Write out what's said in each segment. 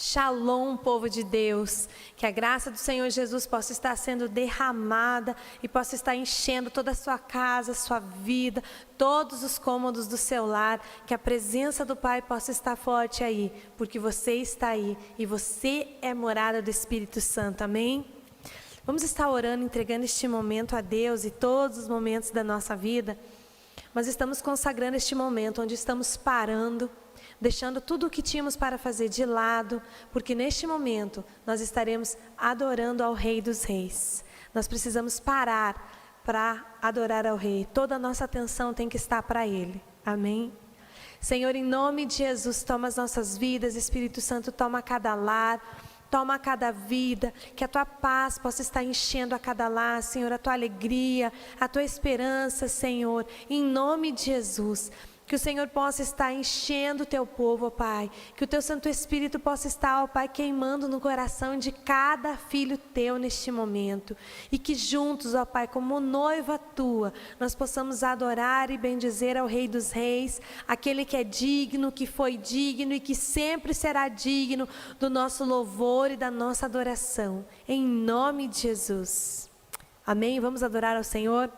Shalom, povo de Deus, que a graça do Senhor Jesus possa estar sendo derramada e possa estar enchendo toda a sua casa, sua vida, todos os cômodos do seu lar, que a presença do Pai possa estar forte aí, porque você está aí e você é morada do Espírito Santo, amém? Vamos estar orando, entregando este momento a Deus e todos os momentos da nossa vida, mas estamos consagrando este momento onde estamos parando, deixando tudo o que tínhamos para fazer de lado, porque neste momento nós estaremos adorando ao Rei dos Reis. Nós precisamos parar para adorar ao Rei. Toda a nossa atenção tem que estar para Ele. Amém? Senhor, em nome de Jesus, toma as nossas vidas, Espírito Santo, toma cada lar, toma cada vida, que a Tua paz possa estar enchendo a cada lar, Senhor, a Tua alegria, a Tua esperança, Senhor, em nome de Jesus. Que o Senhor possa estar enchendo o Teu povo, ó Pai. Que o Teu Santo Espírito possa estar, ó Pai, queimando no coração de cada filho Teu neste momento. E que juntos, ó Pai, como noiva Tua, nós possamos adorar e bendizer ao Rei dos Reis, aquele que é digno, que foi digno e que sempre será digno do nosso louvor e da nossa adoração. Em nome de Jesus. Amém? Vamos adorar ao Senhor?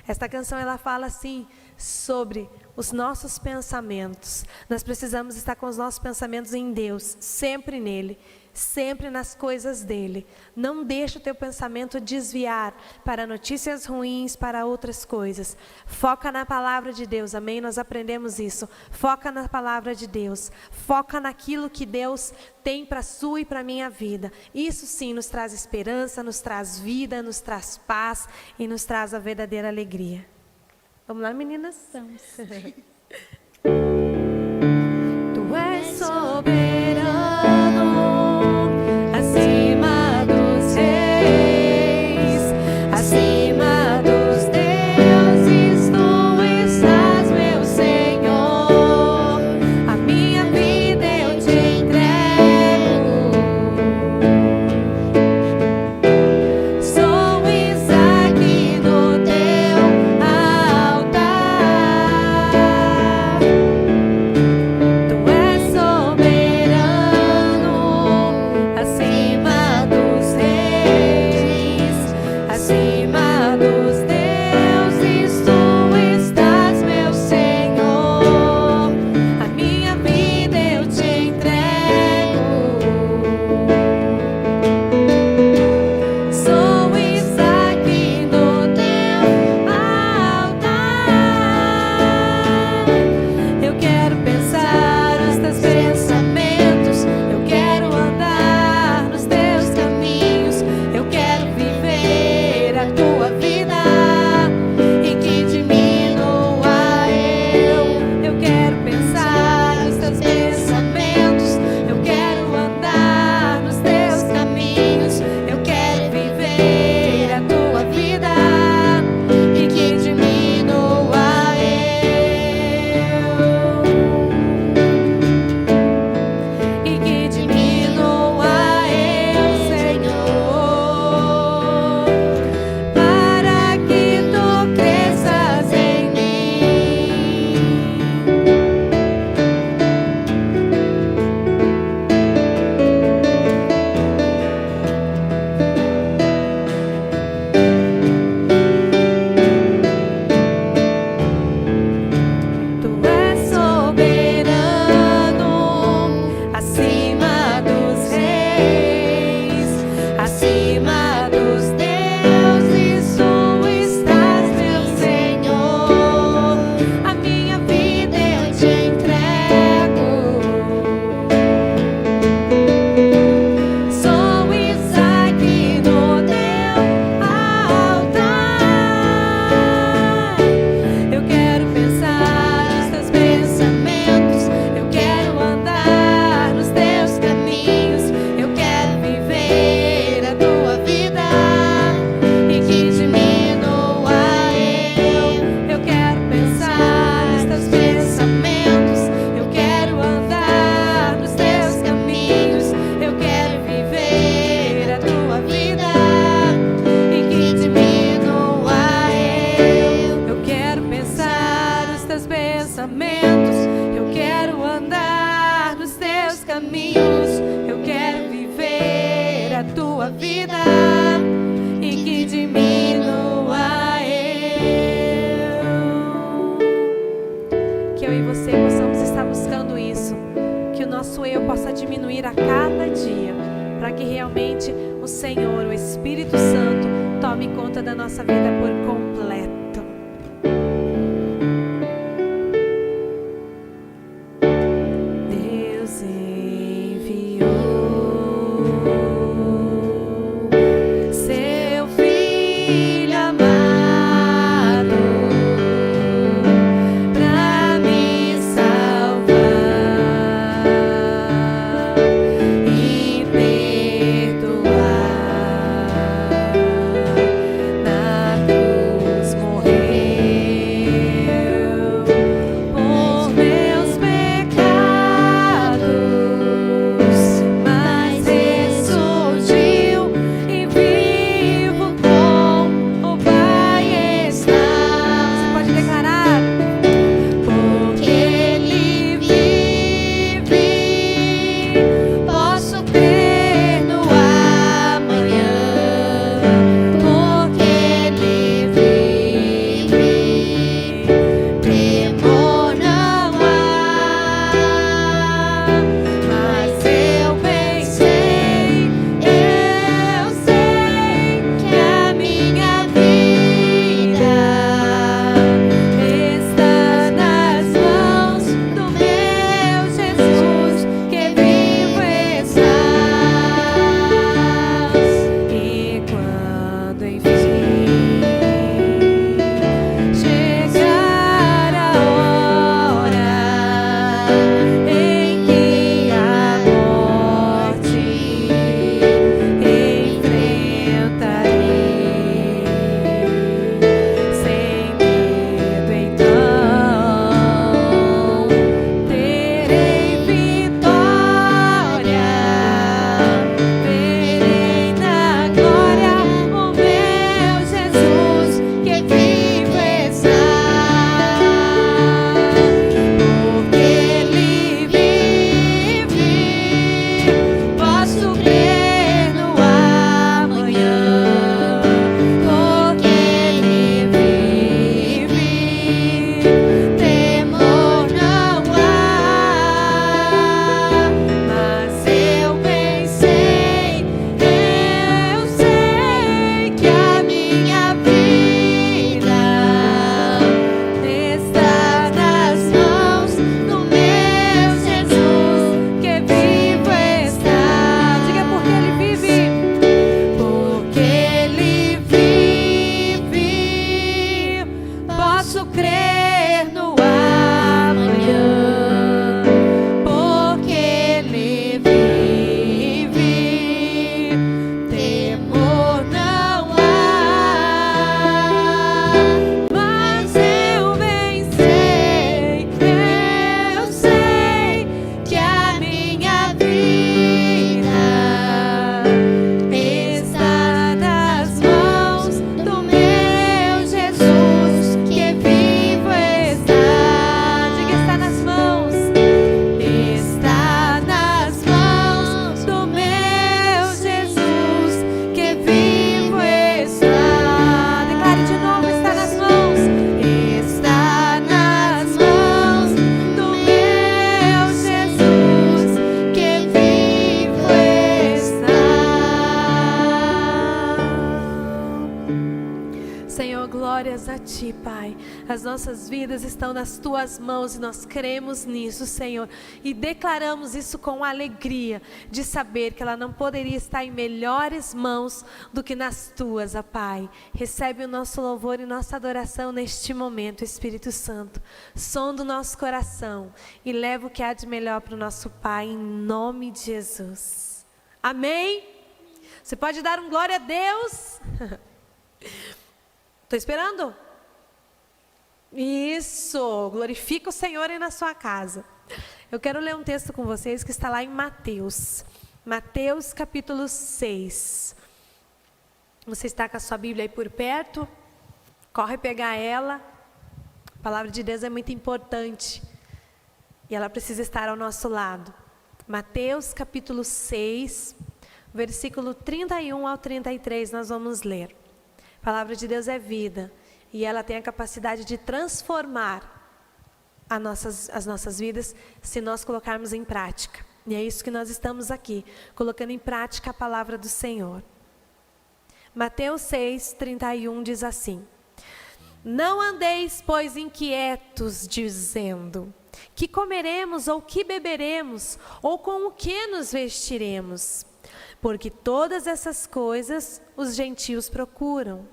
Esta canção, ela fala assim, sobre os nossos pensamentos. Nós precisamos estar com os nossos pensamentos em Deus, sempre nele, sempre nas coisas dele. Não deixe o teu pensamento desviar para notícias ruins, para outras coisas. Foca na palavra de Deus, amém? Nós aprendemos isso. Foca na palavra de Deus. Foca naquilo que Deus tem para a sua e para a minha vida. Isso sim nos traz esperança, nos traz vida, nos traz paz e nos traz a verdadeira alegria. Vamos lá, meninas? Vamos. Tu és soberano, acima dos reis, acima dos deuses, tu estás, meu Senhor. A minha vida eu te entrego. acima dos reis, acima dos deuses, tu estás, meu Senhor. A minha vida eu te entrego. Sou Isaque no teu altar. Eu quero pensar nos teus pensamentos, eu quero andar nos teus caminhos, eu quero viver a tua vida e que diminua eu. Eu quero pensar nos teus pensamentos, eu quero andar nos teus caminhos, eu quero viver a tua vida e que diminua eu. Eu quero pensar nos teus pensamentos, eu quero andar nos teus caminhos, eu quero viver a tua vida e que diminua eu. Que eu e você possamos estar buscando isso, que o nosso eu possa diminuir a cada dia, para que realmente o Senhor, o Espírito Santo, tome conta da nossa vida por completo. Deus enviou seu Filho amado pra me salvar e perdoar. Na cruz a Ti, Pai. As nossas vidas estão nas Tuas mãos e nós cremos nisso, Senhor. E declaramos isso com alegria, de saber que ela não poderia estar em melhores mãos do que nas Tuas, ó Pai. Recebe o nosso louvor e nossa adoração neste momento, Espírito Santo. Sonda o nosso coração e leva o que há de melhor para o nosso Pai, em nome de Jesus. Amém? Você pode dar um glória a Deus? Estou esperando. Isso, glorifica o Senhor aí na sua casa. Eu quero ler um texto com vocês que está lá em Mateus. Mateus capítulo 6. Você está com a sua Bíblia aí por perto? Corre pegar ela. A palavra de Deus é muito importante. E ela precisa estar ao nosso lado. Mateus capítulo 6, versículo 31 ao 33, nós vamos ler. A palavra de Deus é vida. E ela tem a capacidade de transformar as nossas vidas se nós colocarmos em prática. E é isso que nós estamos aqui, colocando em prática a palavra do Senhor. Mateus 6, 31 diz assim: Não andeis, pois, inquietos, dizendo: que comeremos, ou que beberemos, ou com o que nos vestiremos? Porque todas essas coisas os gentios procuram.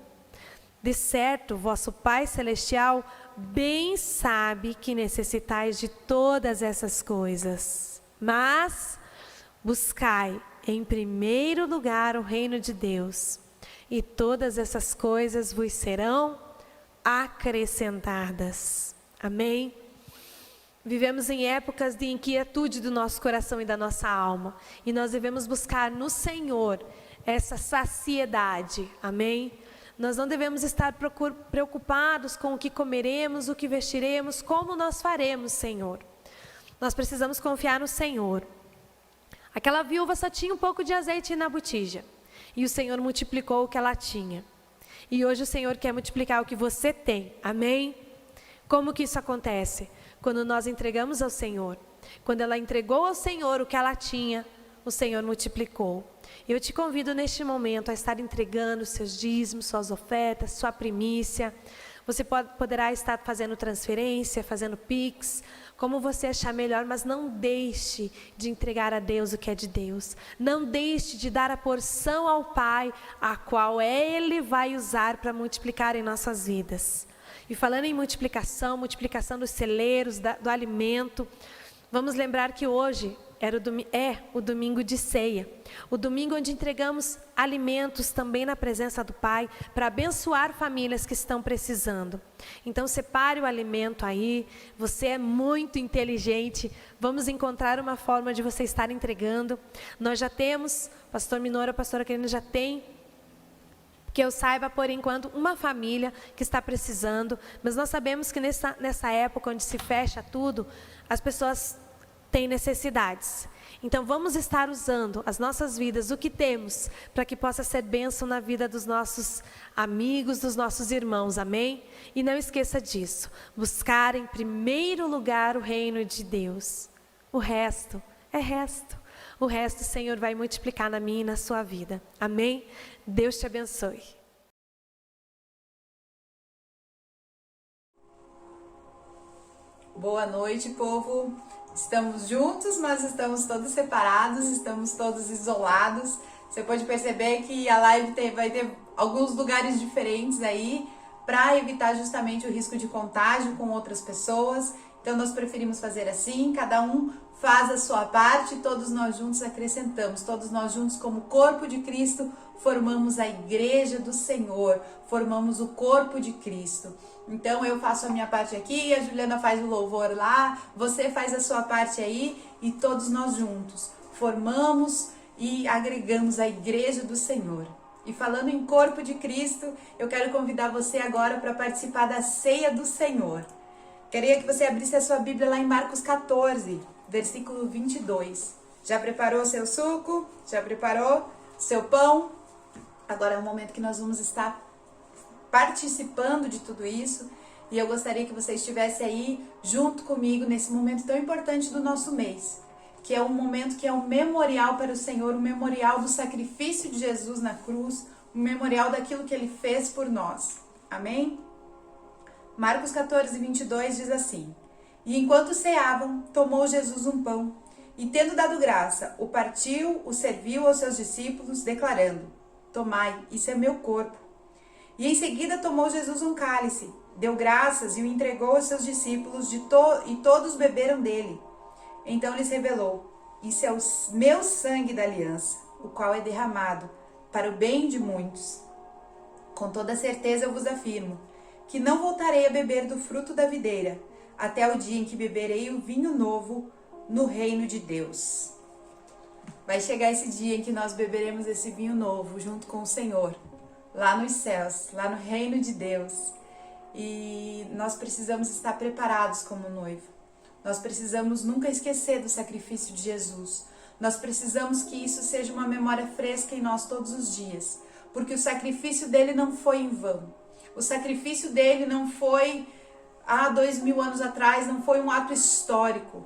De certo, vosso Pai Celestial bem sabe que necessitais de todas essas coisas. Mas buscai em primeiro lugar o reino de Deus, e todas essas coisas vos serão acrescentadas. Amém? Vivemos em épocas de inquietude do nosso coração e da nossa alma. E nós devemos buscar no Senhor essa saciedade. Amém? Nós não devemos estar preocupados com o que comeremos, o que vestiremos, como nós faremos, Senhor. Nós precisamos confiar no Senhor. Aquela viúva só tinha um pouco de azeite na botija. E o Senhor multiplicou o que ela tinha. E hoje o Senhor quer multiplicar o que você tem. Amém? Como que isso acontece? Quando nós entregamos ao Senhor. Quando ela entregou ao Senhor o que ela tinha, o Senhor multiplicou. Eu te convido neste momento a estar entregando seus dízimos, suas ofertas, sua primícia. Você poderá estar fazendo transferência, fazendo Pix, como você achar melhor, mas não deixe de entregar a Deus o que é de Deus. Não deixe de dar a porção ao Pai, a qual Ele vai usar para multiplicar em nossas vidas. E falando em multiplicação dos celeiros, do alimento, vamos lembrar que hoje é o domingo de ceia. O domingo onde entregamos alimentos também na presença do Pai, para abençoar famílias que estão precisando. Então separe o alimento aí, você é muito inteligente, vamos encontrar uma forma de você estar entregando. Nós já temos, pastor Minoro, a pastora Karina já tem, que eu saiba, por enquanto, uma família que está precisando, mas nós sabemos que nessa época onde se fecha tudo, as pessoas têm necessidades. Então vamos estar usando as nossas vidas, o que temos, para que possa ser bênção na vida dos nossos amigos, dos nossos irmãos, amém? E não esqueça disso, buscar em primeiro lugar o reino de Deus. O resto é resto. O resto o Senhor vai multiplicar na minha e na sua vida. Amém? Deus te abençoe. Boa noite, povo. Estamos juntos, mas estamos todos separados, estamos todos isolados. Você pode perceber que a live vai ter alguns lugares diferentes aí, para evitar justamente o risco de contágio com outras pessoas. Então nós preferimos fazer assim, cada um faz a sua parte, todos nós juntos acrescentamos, todos nós juntos como corpo de Cristo formamos a igreja do Senhor, formamos o corpo de Cristo. Então eu faço a minha parte aqui, a Juliana faz o louvor lá, você faz a sua parte aí e todos nós juntos formamos e agregamos a igreja do Senhor. E falando em corpo de Cristo, eu quero convidar você agora para participar da ceia do Senhor. Queria que você abrisse a sua Bíblia lá em Marcos 14, versículo 22. Já preparou seu suco? Já preparou seu pão? Agora é o momento que nós vamos estar participando de tudo isso. E eu gostaria que você estivesse aí junto comigo nesse momento tão importante do nosso mês. Que é um momento que é um memorial para o Senhor, um memorial do sacrifício de Jesus na cruz, um memorial daquilo que Ele fez por nós. Amém? Marcos 14, 22 diz assim: E enquanto ceavam, tomou Jesus um pão, e tendo dado graça, o partiu, o serviu aos seus discípulos, declarando: Tomai, isso é meu corpo. E em seguida tomou Jesus um cálice, deu graças e o entregou aos seus discípulos, e todos beberam dele. Então lhes revelou: Isso é o meu sangue da aliança, o qual é derramado para o bem de muitos. Com toda certeza eu vos afirmo que não voltarei a beber do fruto da videira, até o dia em que beberei o vinho novo no reino de Deus. Vai chegar esse dia em que nós beberemos esse vinho novo junto com o Senhor, lá nos céus, lá no reino de Deus. E nós precisamos estar preparados como noivo. Nós precisamos nunca esquecer do sacrifício de Jesus. Nós precisamos que isso seja uma memória fresca em nós todos os dias, porque o sacrifício dele não foi em vão. O sacrifício dele não foi há 2000 anos atrás, não foi um ato histórico.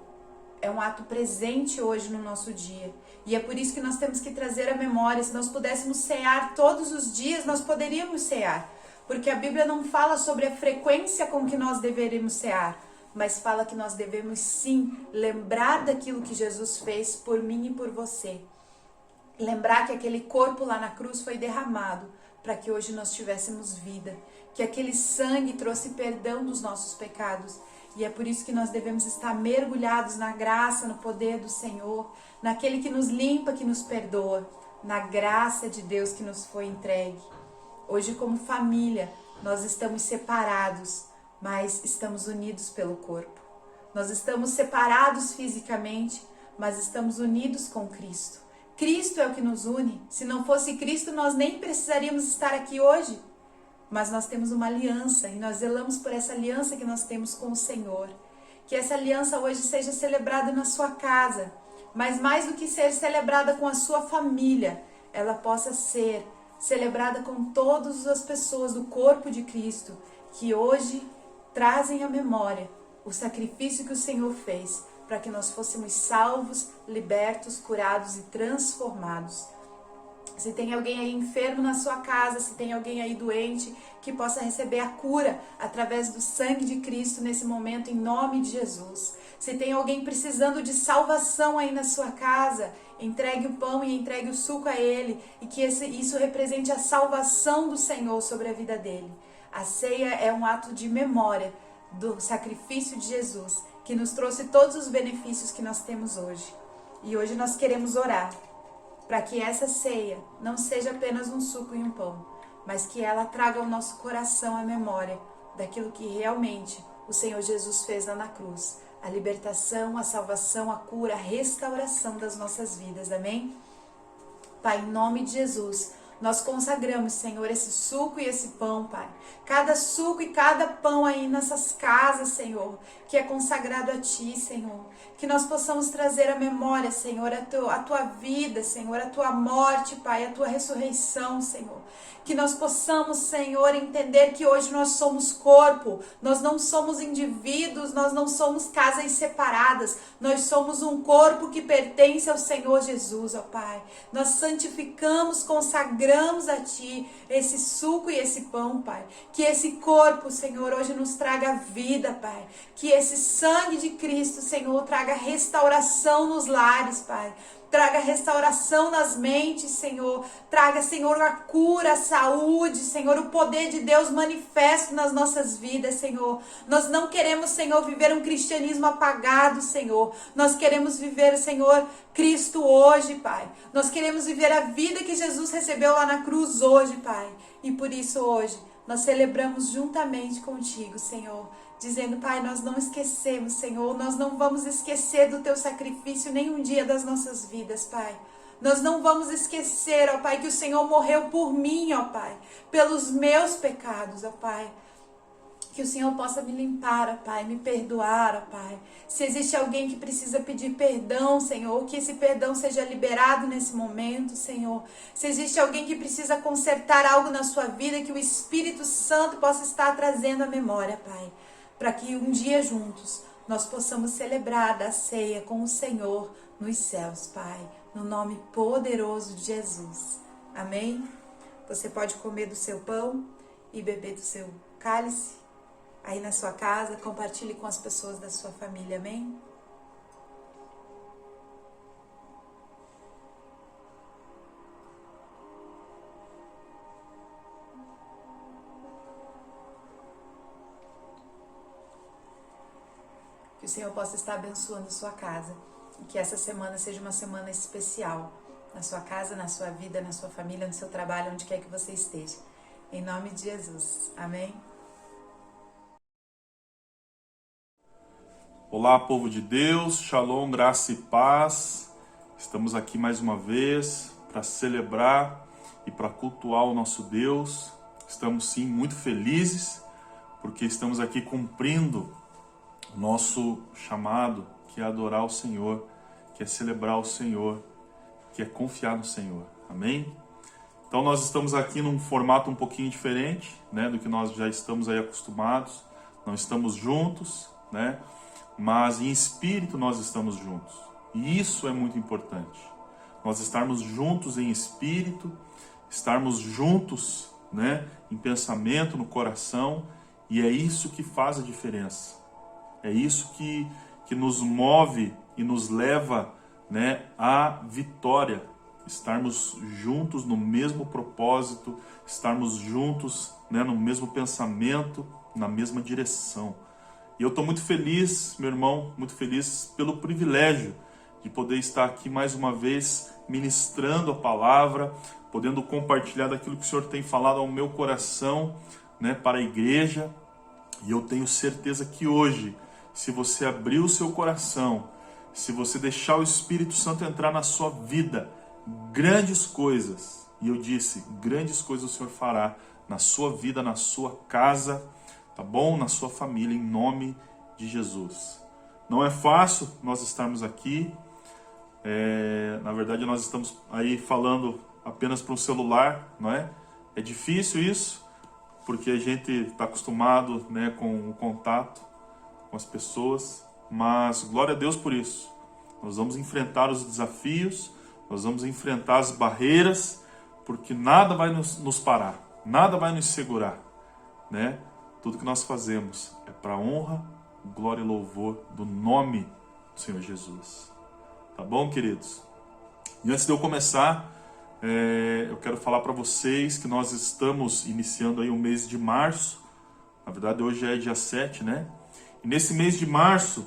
É um ato presente hoje no nosso dia. E é por isso que nós temos que trazer a memória. Se nós pudéssemos cear todos os dias, nós poderíamos cear. Porque a Bíblia não fala sobre a frequência com que nós deveríamos cear, mas fala que nós devemos sim lembrar daquilo que Jesus fez por mim e por você. Lembrar que aquele corpo lá na cruz foi derramado para que hoje nós tivéssemos vida. Que aquele sangue trouxe perdão dos nossos pecados. E é por isso que nós devemos estar mergulhados na graça, no poder do Senhor, naquele que nos limpa, que nos perdoa, na graça de Deus que nos foi entregue. Hoje, como família, nós estamos separados, mas estamos unidos pelo corpo. Nós estamos separados fisicamente, mas estamos unidos com Cristo. Cristo é o que nos une. Se não fosse Cristo, nós nem precisaríamos estar aqui hoje. Mas nós temos uma aliança e nós zelamos por essa aliança que nós temos com o Senhor. Que essa aliança hoje seja celebrada na sua casa, mas mais do que ser celebrada com a sua família, ela possa ser celebrada com todas as pessoas do corpo de Cristo, que hoje trazem à memória o sacrifício que o Senhor fez para que nós fôssemos salvos, libertos, curados e transformados. Se tem alguém aí enfermo na sua casa, se tem alguém aí doente, que possa receber a cura através do sangue de Cristo nesse momento, em nome de Jesus. Se tem alguém precisando de salvação aí na sua casa, entregue o pão e entregue o suco a ele, e que isso represente a salvação do Senhor sobre a vida dele. A ceia é um ato de memória do sacrifício de Jesus, que nos trouxe todos os benefícios que nós temos hoje. E hoje nós queremos orar para que essa ceia não seja apenas um suco e um pão, mas que ela traga ao nosso coração a memória daquilo que realmente o Senhor Jesus fez lá na cruz. A libertação, a salvação, a cura, a restauração das nossas vidas. Amém? Pai, em nome de Jesus, nós consagramos, Senhor, esse suco e esse pão, Pai. Cada suco e cada pão aí nessas casas, Senhor, que é consagrado a Ti, Senhor. Que nós possamos trazer à memória, Senhor, a Tua vida, Senhor, a Tua morte, Pai, a Tua ressurreição, Senhor. Que nós possamos, Senhor, entender que hoje nós somos corpo, nós não somos indivíduos, nós não somos casas separadas, nós somos um corpo que pertence ao Senhor Jesus, ó Pai. Nós santificamos, consagramos a Ti esse suco e esse pão, Pai. Que esse corpo, Senhor, hoje nos traga vida, Pai. Que esse sangue de Cristo, Senhor, traga restauração nos lares, Pai. Traga restauração nas mentes, Senhor. Traga, Senhor, a cura, a saúde, Senhor, o poder de Deus manifesto nas nossas vidas, Senhor. Nós não queremos, Senhor, viver um cristianismo apagado, Senhor. Nós queremos viver, Senhor, Cristo hoje, Pai. Nós queremos viver a vida que Jesus recebeu lá na cruz hoje, Pai. E por isso hoje nós celebramos juntamente contigo, Senhor. Dizendo, Pai, nós não esquecemos, Senhor, nós não vamos esquecer do Teu sacrifício nenhum dia das nossas vidas, Pai. Nós não vamos esquecer, ó Pai, que o Senhor morreu por mim, ó Pai, pelos meus pecados, ó Pai. Que o Senhor possa me limpar, ó Pai, me perdoar, ó Pai. Se existe alguém que precisa pedir perdão, Senhor, que esse perdão seja liberado nesse momento, Senhor. Se existe alguém que precisa consertar algo na sua vida, que o Espírito Santo possa estar trazendo à memória, Pai. Para que um dia juntos nós possamos celebrar a ceia com o Senhor nos céus, Pai, no nome poderoso de Jesus. Amém? Você pode comer do seu pão e beber do seu cálice. aí na sua casa, compartilhe com as pessoas da sua família, amém? Que o Senhor possa estar abençoando a sua casa e que essa semana seja uma semana especial na sua casa, na sua vida, na sua família, no seu trabalho, onde quer que você esteja. Em nome de Jesus. Amém? Olá, povo de Deus, Shalom, graça e paz. Estamos aqui mais uma vez para celebrar e para cultuar o nosso Deus. Estamos sim muito felizes porque estamos aqui cumprindo o nosso chamado, que é adorar o Senhor, que é celebrar o Senhor, que é confiar no Senhor. Amém? Então nós estamos aqui num formato um pouquinho diferente, né, do que nós já estamos aí acostumados. Não estamos juntos, né? Mas em espírito nós estamos juntos. E isso é muito importante. Nós estarmos juntos em espírito, estarmos juntos, né, em pensamento, no coração, e é isso que faz a diferença. É isso que nos move e nos leva, né, à vitória. Estarmos juntos no mesmo propósito, estarmos juntos, né, no mesmo pensamento, na mesma direção. E eu estou muito feliz, meu irmão, muito feliz pelo privilégio de poder estar aqui mais uma vez ministrando a palavra, podendo compartilhar daquilo que o Senhor tem falado ao meu coração, né, para a igreja. E eu tenho certeza que hoje, se você abrir o seu coração, se você deixar o Espírito Santo entrar na sua vida, grandes coisas, e eu disse, grandes coisas o Senhor fará na sua vida, na sua casa, tá bom? Na sua família, em nome de Jesus. Não é fácil nós estarmos aqui, na verdade nós estamos aí falando apenas para um celular, não é? É difícil isso, porque a gente está acostumado, né, com o contato com as pessoas, mas glória a Deus por isso. Nós vamos enfrentar os desafios, nós vamos enfrentar as barreiras, porque nada vai nos parar, nada vai nos segurar, né? Tudo que nós fazemos é para honra, glória e louvor do nome do Senhor Jesus. Tá bom, queridos? E antes de eu começar, eu quero falar para vocês que nós estamos iniciando aí o mês de março. Na verdade, hoje é dia 7, né? E nesse mês de março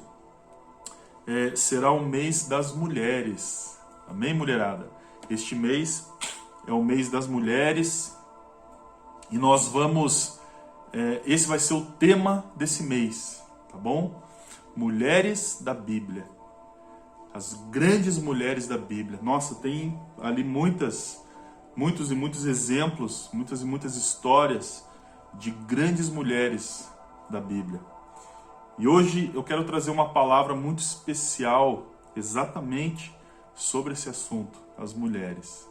será o mês das mulheres. Amém, mulherada? Este mês é o mês das mulheres e nós vamos... esse vai ser o tema desse mês, tá bom? Mulheres da Bíblia. As grandes mulheres da Bíblia. Nossa, tem ali muitos e muitos exemplos, muitas e muitas histórias de grandes mulheres da Bíblia. E hoje eu quero trazer uma palavra muito especial exatamente sobre esse assunto, as mulheres.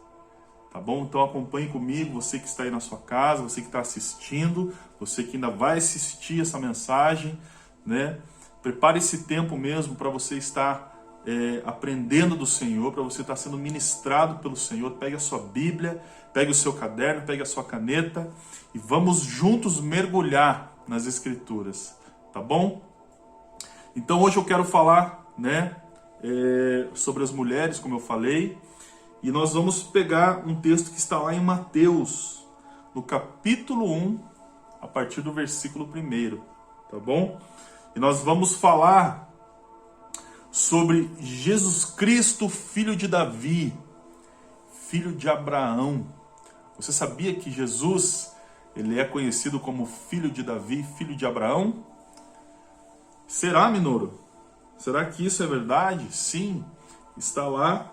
Tá bom? Então acompanhe comigo, você que está aí na sua casa, você que está assistindo, você que ainda vai assistir essa mensagem, né? Prepare esse tempo mesmo para você estar aprendendo do Senhor, para você estar sendo ministrado pelo Senhor. Pegue a sua Bíblia, pegue o seu caderno, pegue a sua caneta e vamos juntos mergulhar nas Escrituras, tá bom? Então hoje eu quero falar, né, sobre as mulheres, como eu falei, e nós vamos pegar um texto que está lá em Mateus, no capítulo 1, a partir do versículo 1, tá bom? E nós vamos falar sobre Jesus Cristo, filho de Davi, filho de Abraão. Você sabia que Jesus, ele é conhecido como filho de Davi, filho de Abraão? Será, Minoro? Será que isso é verdade? Sim, está lá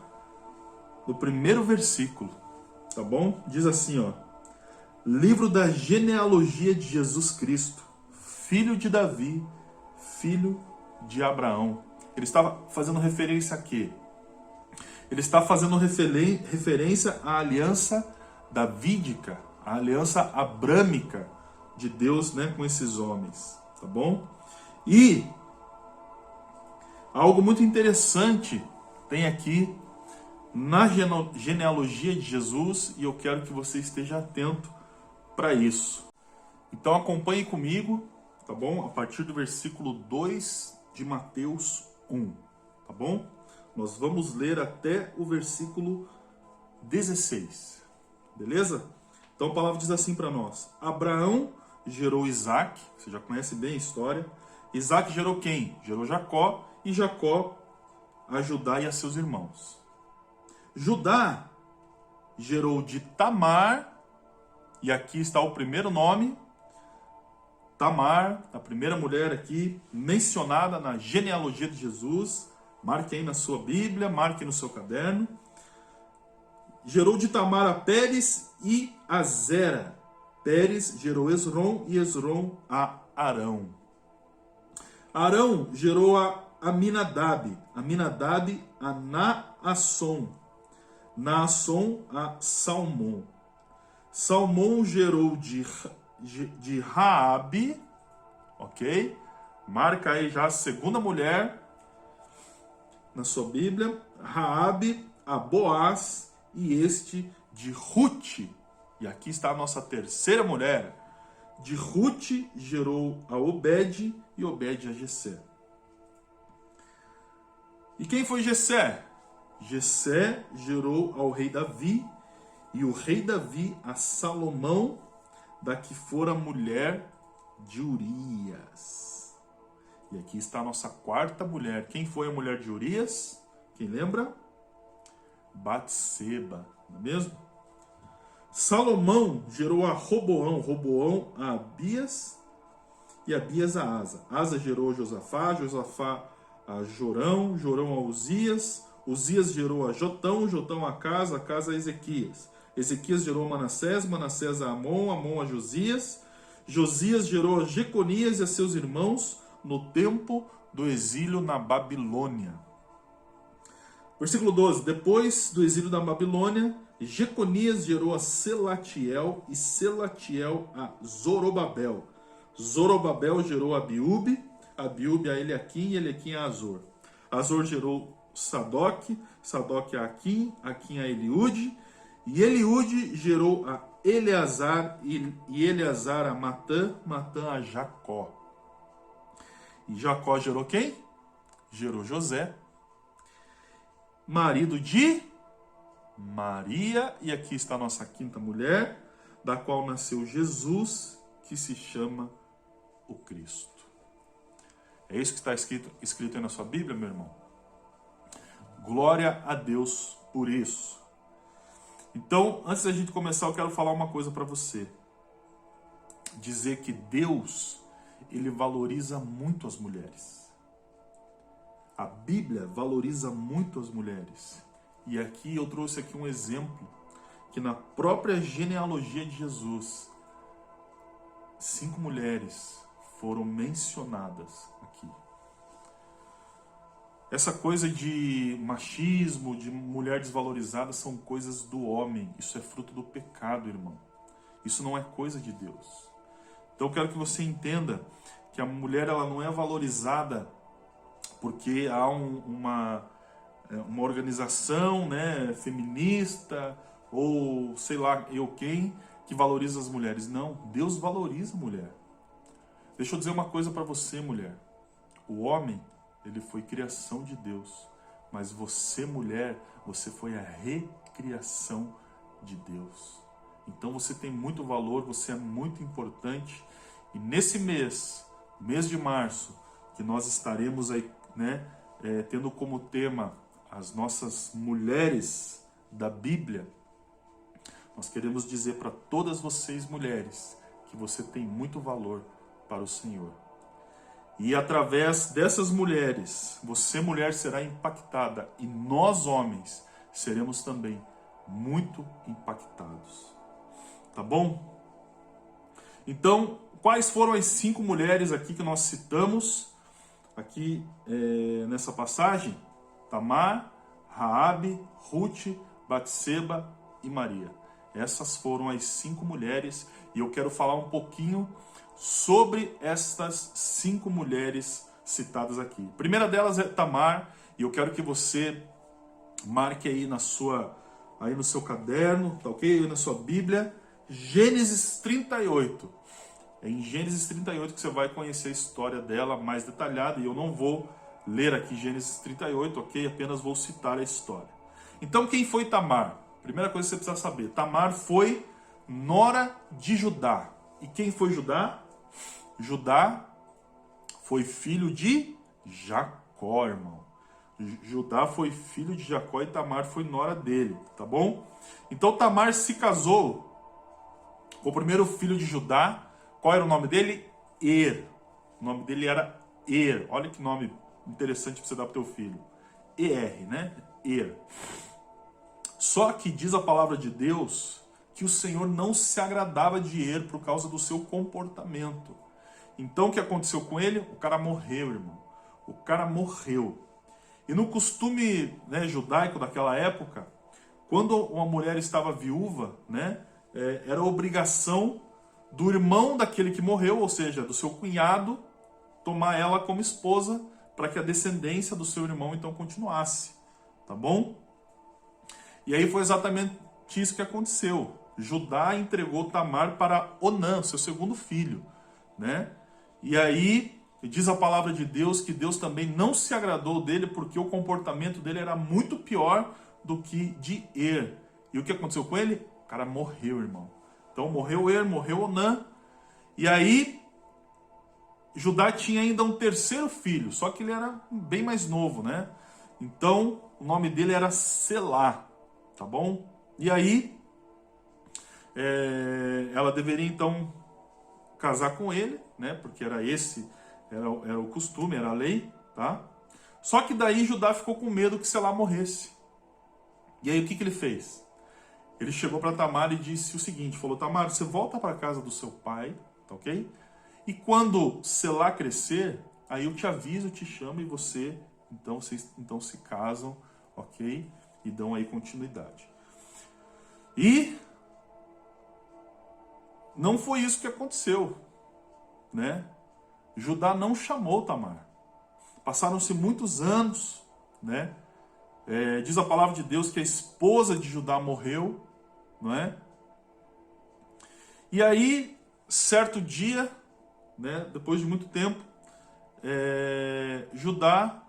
no primeiro versículo, tá bom? Diz assim, ó: livro da genealogia de Jesus Cristo, filho de Davi, filho de Abraão. Ele está fazendo referência a quê? Ele está fazendo referência à aliança davídica, à aliança abrâmica de Deus, né, com esses homens, tá bom? E algo muito interessante tem aqui na genealogia de Jesus, e eu quero que você esteja atento para isso. Então acompanhe comigo, tá bom? A partir do versículo 2 de Mateus 1, tá bom? Nós vamos ler até o versículo 16, beleza? Então a palavra diz assim para nós: Abraão gerou Isaac, você já conhece bem a história. Isaac gerou quem? Gerou Jacó, e Jacó a Judá e a seus irmãos. Judá gerou de Tamar, e aqui está o primeiro nome, Tamar, a primeira mulher aqui mencionada na genealogia de Jesus. Marque aí na sua Bíblia, marque no seu caderno. Gerou de Tamar a Pérez e a Zera. Pérez gerou Esrom e Esrom a Arão. Arão gerou a Aminadab. Aminadab a Naasson. Naasson a Salmão. Salmão gerou de Raabe, ok? Marca aí já a segunda mulher na sua Bíblia. Raabe a Boaz e este de Ruth. E aqui está a nossa terceira mulher. De Ruth gerou a Obed e Obed a Jessé. E quem foi Jessé? Jessé gerou ao rei Davi, e o rei Davi a Salomão, da que fora mulher de Urias. E aqui está a nossa quarta mulher. Quem foi a mulher de Urias? Quem lembra? Batseba, não é mesmo? Salomão gerou a Roboão, Roboão a Abias e Abias a Asa. Asa gerou a Josafá, Josafá a Jorão, Jorão a Uzias, Uzias gerou a Jotão, Jotão a Acasa a Ezequias. Ezequias gerou a Manassés, Manassés a Amon, Amon a Josias. Josias gerou a Jeconias e a seus irmãos no tempo do exílio na Babilônia. Versículo 12. Depois do exílio da Babilônia, Jeconias gerou a Selatiel e Selatiel a Zorobabel. Zorobabel gerou a Abiúbe, Abiúbe a Eliaquim e Eliaquim a Azor. Azor gerou Sadoc, Sadoc a Aquim, Aquim a Eliúde, e Eliúde gerou a Eleazar e Eleazar a Matã, Matã a Jacó. E Jacó gerou quem? Gerou José, marido de Maria, e aqui está a nossa quinta mulher, da qual nasceu Jesus, que se chama o Cristo. É isso que está escrito aí na sua Bíblia, meu irmão? Glória a Deus por isso. Então, antes da gente começar, eu quero falar uma coisa para você. Dizer que Deus, Ele valoriza muito as mulheres. A Bíblia valoriza muito as mulheres. E aqui eu trouxe aqui um exemplo, que na própria genealogia de Jesus, 5 mulheres foram mencionadas aqui. Essa coisa de machismo, de mulher desvalorizada, são coisas do homem. Isso é fruto do pecado, irmão. Isso não é coisa de Deus. Então eu quero que você entenda que a mulher ela não é valorizada porque há uma organização, né, feminista ou sei lá eu quem que valoriza as mulheres. Não, Deus valoriza a mulher. Deixa eu dizer uma coisa para você, mulher. O homem, ele foi criação de Deus, mas você, mulher, você foi a recriação de Deus. Então você tem muito valor, você é muito importante. E nesse mês de março, que nós estaremos aí, né, tendo como tema as nossas mulheres da Bíblia, nós queremos dizer para todas vocês mulheres que você tem muito valor para o Senhor. E através dessas mulheres, você mulher será impactada e nós homens seremos também muito impactados. Tá bom? Então, quais foram as 5 mulheres aqui que nós citamos aqui nessa passagem? Tamar, Raabe, Ruth, Batseba e Maria. Essas foram as 5 mulheres e eu quero falar um pouquinho sobre estas 5 mulheres citadas aqui. A primeira delas é Tamar, e eu quero que você marque aí no seu caderno, tá ok? Aí na sua Bíblia, Gênesis 38. É em Gênesis 38 que você vai conhecer a história dela mais detalhada, e eu não vou ler aqui Gênesis 38, ok? Apenas vou citar a história. Então, quem foi Tamar? Primeira coisa que você precisa saber, Tamar foi nora de Judá. E quem foi Judá? Judá foi filho de Jacó, irmão. Judá foi filho de Jacó e Tamar foi nora dele, tá bom? Então Tamar se casou com o primeiro filho de Judá. Qual era o nome dele? Er. O nome dele era Er. Olha que nome interessante para você dar para o teu filho. Er, né? Er. Só que diz a palavra de Deus que o Senhor não se agradava de Er por causa do seu comportamento. Então o que aconteceu com ele? O cara morreu, irmão. O cara morreu. E no costume, né, judaico daquela época, quando uma mulher estava viúva, né, era obrigação do irmão daquele que morreu, ou seja, do seu cunhado, tomar ela como esposa para que a descendência do seu irmão então continuasse, tá bom? E aí foi exatamente isso que aconteceu. Judá entregou Tamar para Onã, seu segundo filho, né? E aí diz a palavra de Deus que Deus também não se agradou dele porque o comportamento dele era muito pior do que de Er. E o que aconteceu com ele? O cara morreu, irmão. Então morreu Er, morreu Onã. E aí Judá tinha ainda um terceiro filho, só que ele era bem mais novo, né? Então o nome dele era Selá, tá bom? E aí ela deveria então casar com ele, né? Porque era o costume, era a lei, tá? Só que daí Judá ficou com medo que Selá morresse. E aí o que ele fez? Ele chegou para Tamar e disse o seguinte, falou, Tamar, você volta para casa do seu pai, tá ok? E quando Selá crescer, aí eu te aviso, eu te chamo e vocês então se casam, ok? E dão aí continuidade. E não foi isso que aconteceu, né? Judá não chamou Tamar. Passaram-se muitos anos, né? Diz a palavra de Deus que a esposa de Judá morreu, não é? E aí, certo dia, né, depois de muito tempo, Judá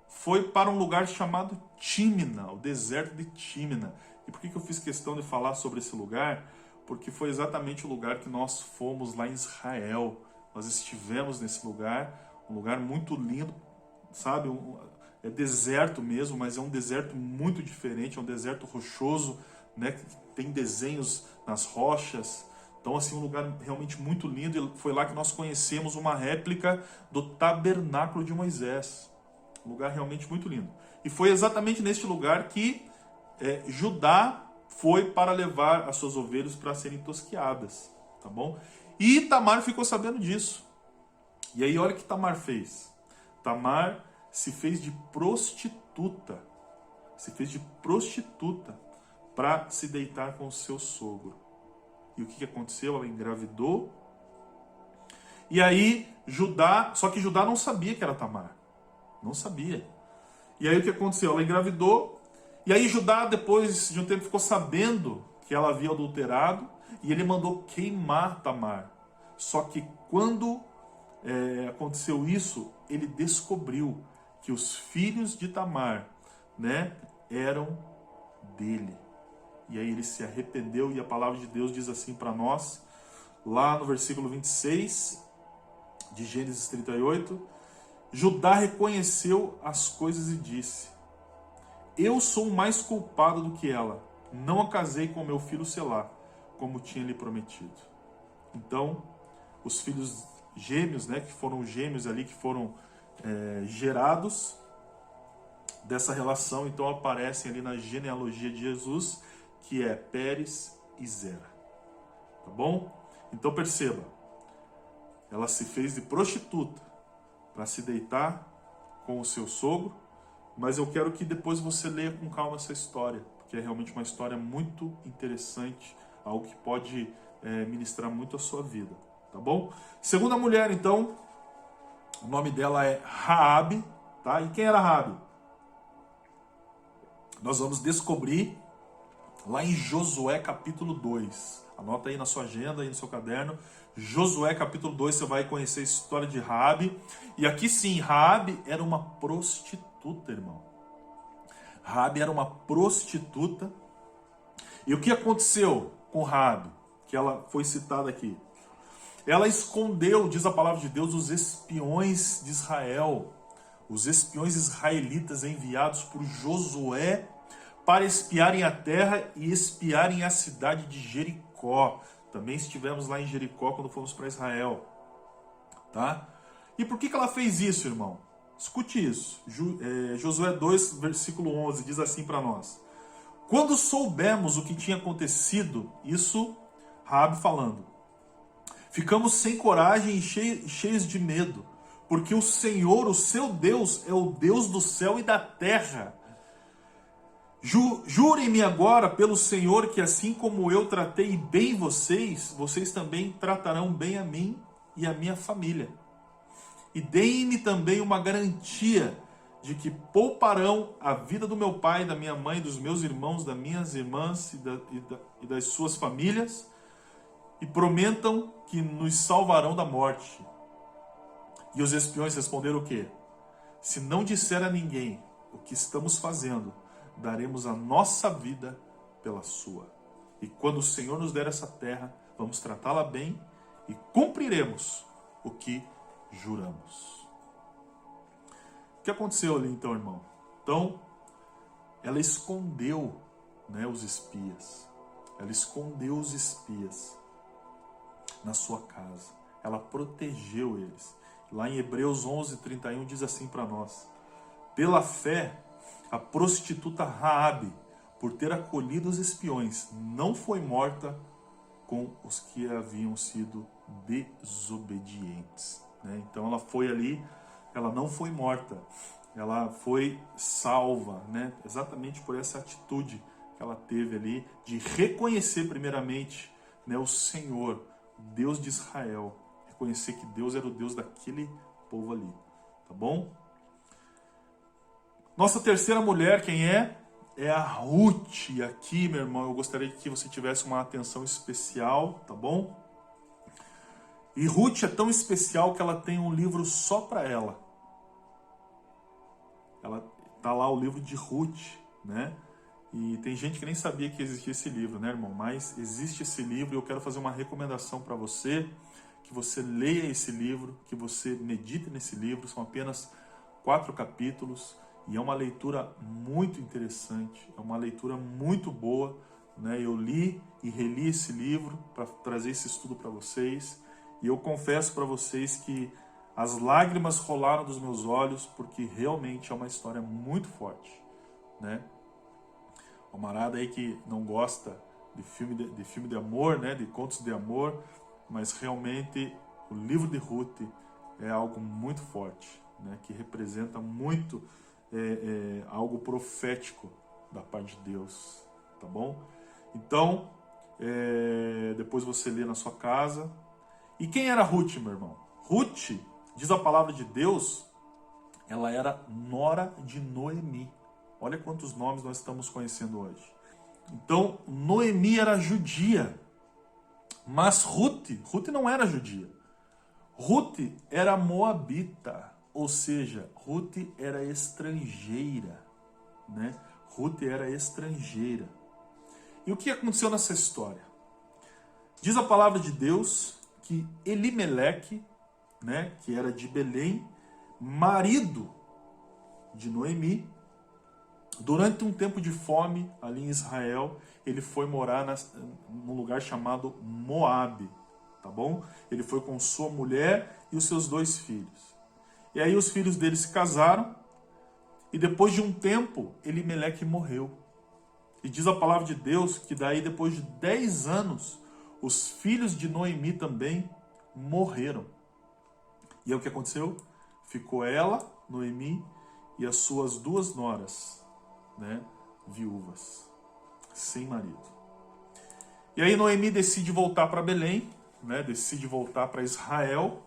foi para um lugar chamado Tímina, o deserto de Tímina. E por que eu fiz questão de falar sobre esse lugar? Porque foi exatamente o lugar que nós fomos lá em Israel. Nós estivemos nesse lugar, um lugar muito lindo, sabe? É deserto mesmo, mas é um deserto muito diferente, é um deserto rochoso, né? Que tem desenhos nas rochas. Então, assim, um lugar realmente muito lindo. E foi lá que nós conhecemos uma réplica do tabernáculo de Moisés. Um lugar realmente muito lindo. E foi exatamente neste lugar que Judá foi para levar as suas ovelhas para serem tosqueadas, tá bom? E Tamar ficou sabendo disso. E aí olha o que Tamar fez. Tamar se fez de prostituta. Se fez de prostituta para se deitar com o seu sogro. E o que aconteceu? Ela engravidou. E aí Judá, só que Judá não sabia que era Tamar. Não sabia. E aí o que aconteceu? Ela engravidou. E aí Judá, depois de um tempo, ficou sabendo que ela havia adulterado. E ele mandou queimar Tamar. Só que quando aconteceu isso, ele descobriu que os filhos de Tamar, né, eram dele. E aí ele se arrependeu, e a palavra de Deus diz assim para nós, lá no versículo 26 de Gênesis 38, Judá reconheceu as coisas e disse, eu sou mais culpado do que ela, não a casei com meu filho Selá, como tinha lhe prometido. Então, os filhos gêmeos, né, que foram gêmeos ali, que foram gerados dessa relação, então aparecem ali na genealogia de Jesus, que é Pérez e Zera. Tá bom? Então perceba, ela se fez de prostituta para se deitar com o seu sogro, mas eu quero que depois você leia com calma essa história, porque é realmente uma história muito interessante, algo que pode ministrar muito a sua vida, tá bom? Segunda mulher, então, o nome dela é Raabe, tá? E quem era Raabe? Nós vamos descobrir lá em Josué capítulo 2. Anota aí na sua agenda, aí no seu caderno. Josué capítulo 2, você vai conhecer a história de Raabe. E aqui sim, Raabe era uma prostituta, irmão. Raabe era uma prostituta. E o que aconteceu com Raabe? Que ela foi citada aqui. Ela escondeu, diz a palavra de Deus, os espiões de Israel. Os espiões israelitas enviados por Josué para espiarem a terra e espiarem a cidade de Jericó. Também estivemos lá em Jericó quando fomos para Israel. Tá? E por que ela fez isso, irmão? Escute isso. Josué 2, versículo 11, diz assim para nós. Quando soubemos o que tinha acontecido, isso Raabe falando, ficamos sem coragem e cheios de medo, porque o Senhor, o seu Deus, é o Deus do céu e da terra. Jurem-me agora pelo Senhor que assim como eu tratei bem vocês, vocês também tratarão bem a mim e a minha família. E deem-me também uma garantia de que pouparão a vida do meu pai, da minha mãe, dos meus irmãos, das minhas irmãs e das suas famílias, e prometam que nos salvarão da morte. E os espiões responderam o quê? Se não disser a ninguém o que estamos fazendo, daremos a nossa vida pela sua. E quando o Senhor nos der essa terra, vamos tratá-la bem e cumpriremos o que juramos. O que aconteceu ali então, irmão? Então, ela escondeu, né, os espias. Ela escondeu os espias na sua casa. Ela protegeu eles. Lá em Hebreus 11:31 diz assim para nós: pela fé, a prostituta Raabe, por ter acolhido os espiões, não foi morta com os que haviam sido desobedientes. Né? Então ela foi ali, ela não foi morta, ela foi salva, né? Exatamente por essa atitude que ela teve ali de reconhecer primeiramente, né, o Senhor, Deus de Israel, reconhecer que Deus era o Deus daquele povo ali, tá bom? Nossa terceira mulher, quem é? É a Ruth. E aqui, meu irmão, eu gostaria que você tivesse uma atenção especial, tá bom? E Ruth é tão especial que ela tem um livro só para ela. Ela tá lá o livro de Ruth, né? E tem gente que nem sabia que existia esse livro, né, irmão? Mas existe esse livro e eu quero fazer uma recomendação para você, que você leia esse livro, que você medite nesse livro. São apenas 4 capítulos. E é uma leitura muito interessante, é uma leitura muito boa, né? Eu li e reli esse livro para trazer esse estudo para vocês. E eu confesso para vocês que as lágrimas rolaram dos meus olhos, porque realmente é uma história muito forte, né? O camarada aí que não gosta de filme de amor, né? De contos de amor, mas realmente o livro de Ruth é algo muito forte, né? Que representa muito algo profético da parte de Deus, tá bom? Então, depois você lê na sua casa. E quem era Ruth, meu irmão? Ruth, diz a palavra de Deus, ela era nora de Noemi. Olha quantos nomes nós estamos conhecendo hoje. Então, Noemi era judia, mas Ruth não era judia. Ruth era moabita. Ou seja, Ruth era estrangeira, né? Ruth era estrangeira. E o que aconteceu nessa história? Diz a palavra de Deus que Elimeleque, né, que era de Belém, marido de Noemi, durante um tempo de fome ali em Israel, ele foi morar num lugar chamado Moabe, tá bom? Ele foi com sua mulher e os seus 2 filhos. E aí os filhos dele se casaram, e depois de um tempo, Elimeleque morreu. E diz a palavra de Deus que daí, depois de 10 anos, os filhos de Noemi também morreram. E aí o que aconteceu? Ficou ela, Noemi, e as suas 2 noras, né, viúvas, sem marido. E aí Noemi decide voltar para Belém, né, decide voltar para Israel.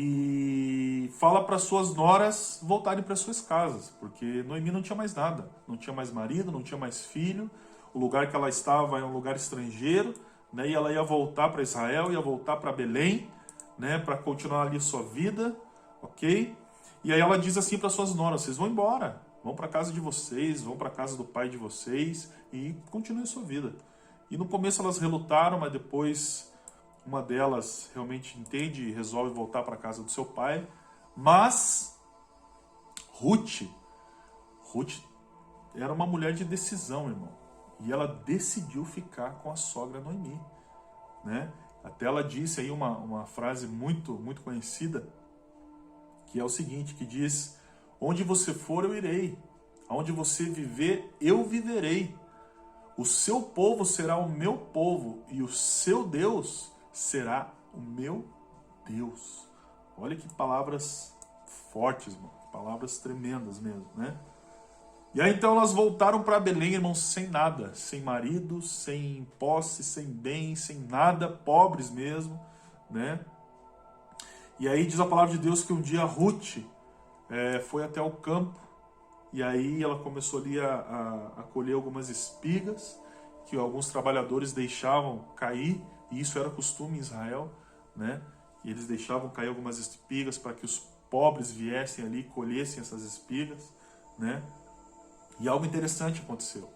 e fala para suas noras voltarem para suas casas, porque Noemi não tinha mais nada, não tinha mais marido, não tinha mais filho, o lugar que ela estava era um lugar estrangeiro, né? E ela ia voltar para Israel, ia voltar para Belém, né? Para continuar ali sua vida, ok? E aí ela diz assim para suas noras: vocês vão embora, vão para casa de vocês, vão para casa do pai de vocês e continuem sua vida. E no começo elas relutaram, mas depois uma delas realmente entende e resolve voltar para a casa do seu pai. Mas Ruth era uma mulher de decisão, irmão. E ela decidiu ficar com a sogra Noemi, né? Até ela disse aí uma frase muito conhecida, que é o seguinte, que diz: onde você for eu irei, aonde você viver eu viverei. O seu povo será o meu povo e o seu Deus será o meu Deus. Olha que palavras fortes, irmão. Palavras tremendas mesmo, né? E aí então elas voltaram para Belém, irmãos, sem nada. Sem marido, sem posse, sem bem, sem nada. Pobres mesmo, né? E aí diz a palavra de Deus que um dia Ruth foi até o campo. E aí ela começou ali a colher algumas espigas que alguns trabalhadores deixavam cair. E isso era costume em Israel, né? E eles deixavam cair algumas espigas para que os pobres viessem ali e colhessem essas espigas, né? E algo interessante aconteceu.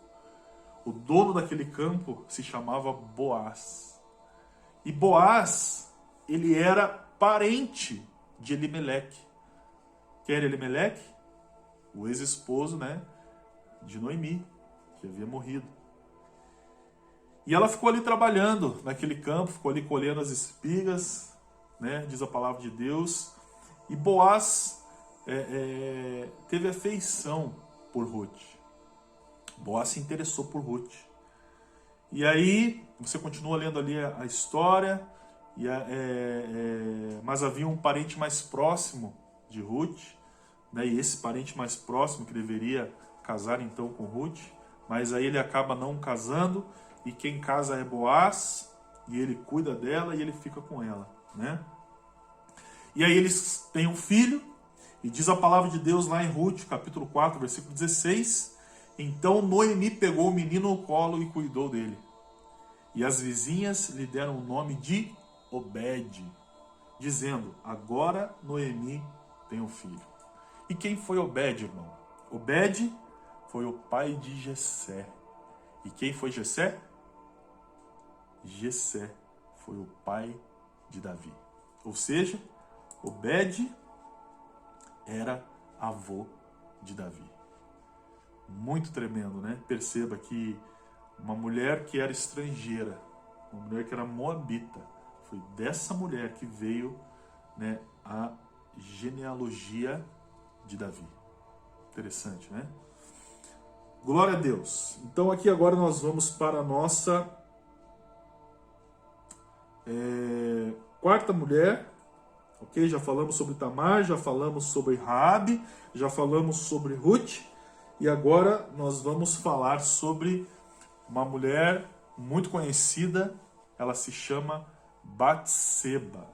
O dono daquele campo se chamava Boaz. E Boaz, ele era parente de Elimeleque. Quem era Elimeleque? O ex-esposo, né, de Noemi, que havia morrido. E ela ficou ali trabalhando naquele campo, ficou ali colhendo as espigas, né, diz a palavra de Deus. E Boaz teve afeição por Ruth. Boaz se interessou por Ruth. E aí, você continua lendo ali a história, mas havia um parente mais próximo de Ruth, né, e esse parente mais próximo que deveria casar então com Ruth, mas aí ele acaba não casando, e quem casa é Boaz, e ele cuida dela e ele fica com ela, né? E aí eles têm um filho, e diz a palavra de Deus lá em Ruth, capítulo 4, versículo 16, então Noemi pegou o menino no colo e cuidou dele. E as vizinhas lhe deram o nome de Obed, dizendo: agora Noemi tem um filho. E quem foi Obed, irmão? Obed foi o pai de Jessé. E quem foi Jessé? Jessé foi o pai de Davi. Ou seja, Obed era avô de Davi. Muito tremendo, né? Perceba que uma mulher que era estrangeira, uma mulher que era moabita, foi dessa mulher que veio, né, a genealogia de Davi. Interessante, né? Glória a Deus. Então aqui agora nós vamos para a nossa quarta mulher. Ok? Já falamos sobre Tamar, já falamos sobre Raabe, já falamos sobre Ruth. E agora nós vamos falar sobre uma mulher muito conhecida. Ela se chama Batseba.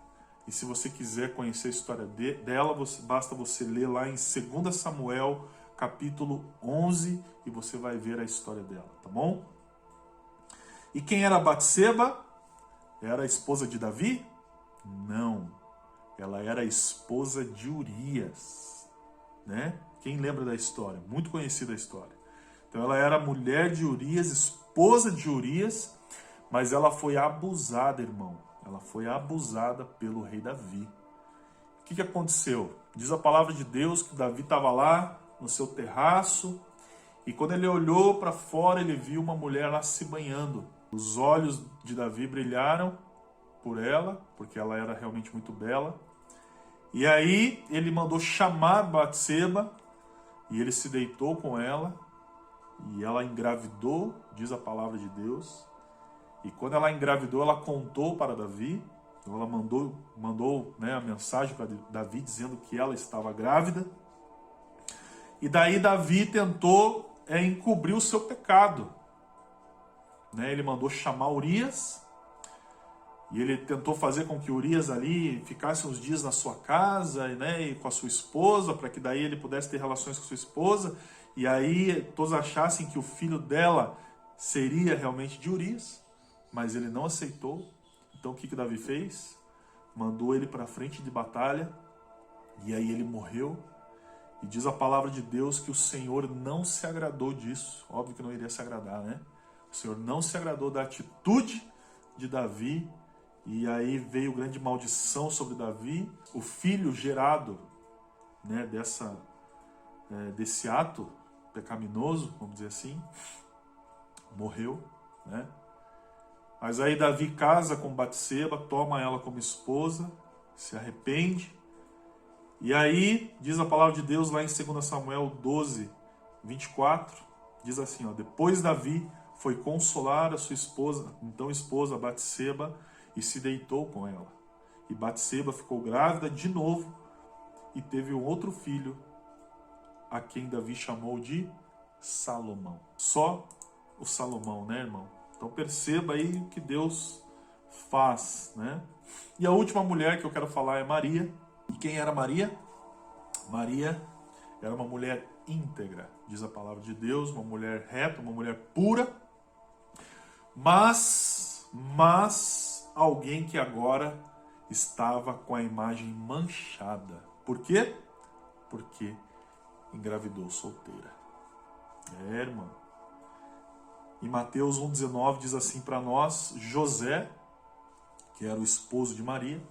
E se você quiser conhecer a história dela, basta você ler lá em 2 Samuel, capítulo 11, e você vai ver a história dela, tá bom? E quem era Batseba? Era a esposa de Davi? Não. Ela era a esposa de Urias, né? Quem lembra da história? Muito conhecida a história. Então ela era mulher de Urias, esposa de Urias, mas ela foi abusada, irmão. Ela foi abusada pelo rei Davi. O que aconteceu? Diz a palavra de Deus que Davi estava lá no seu terraço, e quando ele olhou para fora, ele viu uma mulher lá se banhando. Os olhos de Davi brilharam por ela, porque ela era realmente muito bela. E aí ele mandou chamar Batseba, e ele se deitou com ela, e ela engravidou, diz a palavra de Deus. E quando ela engravidou, ela contou para Davi. Então ela mandou, né, a mensagem para Davi dizendo que ela estava grávida. E daí Davi tentou encobrir o seu pecado, né? Ele mandou chamar Urias. E ele tentou fazer com que Urias ali ficasse uns dias na sua casa, né, e com a sua esposa, para que daí ele pudesse ter relações com sua esposa, e aí todos achassem que o filho dela seria realmente de Urias, mas ele não aceitou. Então o que Davi fez? Mandou ele para a frente de batalha, e aí ele morreu. E diz a palavra de Deus que o Senhor não se agradou disso. Óbvio que não iria se agradar, né? O Senhor não se agradou da atitude de Davi, e aí veio grande maldição sobre Davi. O filho gerado, né, desse ato pecaminoso, vamos dizer assim, morreu, né? Mas aí Davi casa com Batseba, toma ela como esposa, se arrepende. E aí, diz a palavra de Deus lá em 2 Samuel 12, 24, diz assim, ó, depois Davi foi consolar a sua esposa, então esposa Batseba, e se deitou com ela. E Batseba ficou grávida de novo e teve um outro filho, a quem Davi chamou de Salomão. Só o Salomão, né, irmão? Então perceba aí o que Deus faz, né? E a última mulher que eu quero falar é Maria. E quem era Maria? Maria era uma mulher íntegra, diz a palavra de Deus, uma mulher reta, uma mulher pura, mas alguém que agora estava com a imagem manchada. Por quê? Porque engravidou solteira. Irmão. Em Mateus 1,19 diz assim para nós, José, que era o esposo de Maria,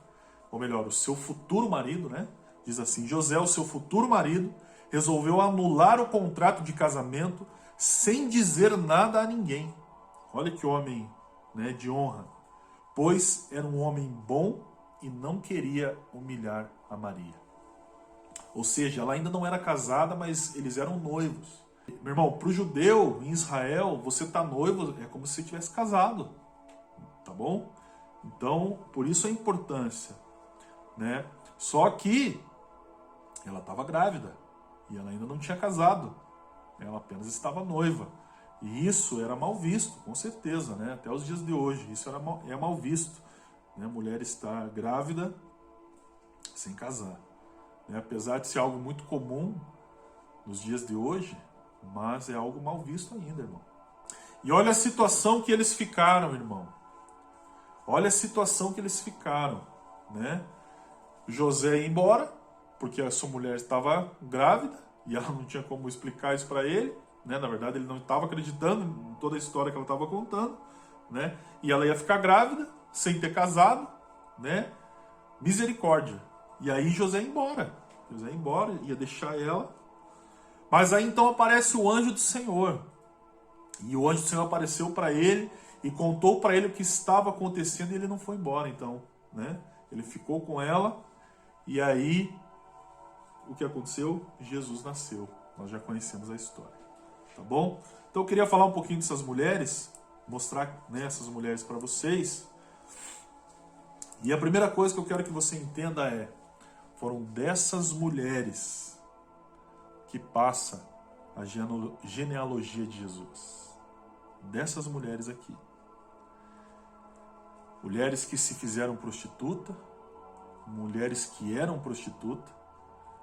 ou melhor, o seu futuro marido, né? Diz assim, José, o seu futuro marido, resolveu anular o contrato de casamento sem dizer nada a ninguém. Olha que homem, né, de honra. Pois era um homem bom e não queria humilhar a Maria. Ou seja, ela ainda não era casada, mas eles eram noivos. Meu irmão, para o judeu em Israel, você tá noivo é como se você tivesse casado. Tá bom? Então, por isso a importância, né? Só que ela estava grávida e ela ainda não tinha casado. Ela apenas estava noiva. E isso era mal visto, com certeza, né? Até os dias de hoje, isso é mal visto, né? A mulher estar grávida sem casar, né? Apesar de ser algo muito comum nos dias de hoje, mas é algo mal visto ainda, irmão. E olha a situação que eles ficaram, irmão. Olha a situação que eles ficaram, né? José ia embora, porque a sua mulher estava grávida, e ela não tinha como explicar isso para ele, né? Na verdade, ele não estava acreditando em toda a história que ela estava contando, né? E ela ia ficar grávida, sem ter casado, né? Misericórdia. E aí José ia embora. José ia embora, ia deixar ela. Mas aí então aparece o anjo do Senhor. E o anjo do Senhor apareceu para ele e contou para ele o que estava acontecendo, e ele não foi embora, então, né? Ele ficou com ela, e aí o que aconteceu? Jesus nasceu. Nós já conhecemos a história, tá bom? Então eu queria falar um pouquinho dessas mulheres, mostrar, né, essas mulheres para vocês. E a primeira coisa que eu quero que você entenda é, foram dessas mulheres que passa a genealogia de Jesus. Dessas mulheres aqui. Mulheres que se fizeram prostituta, mulheres que eram prostituta,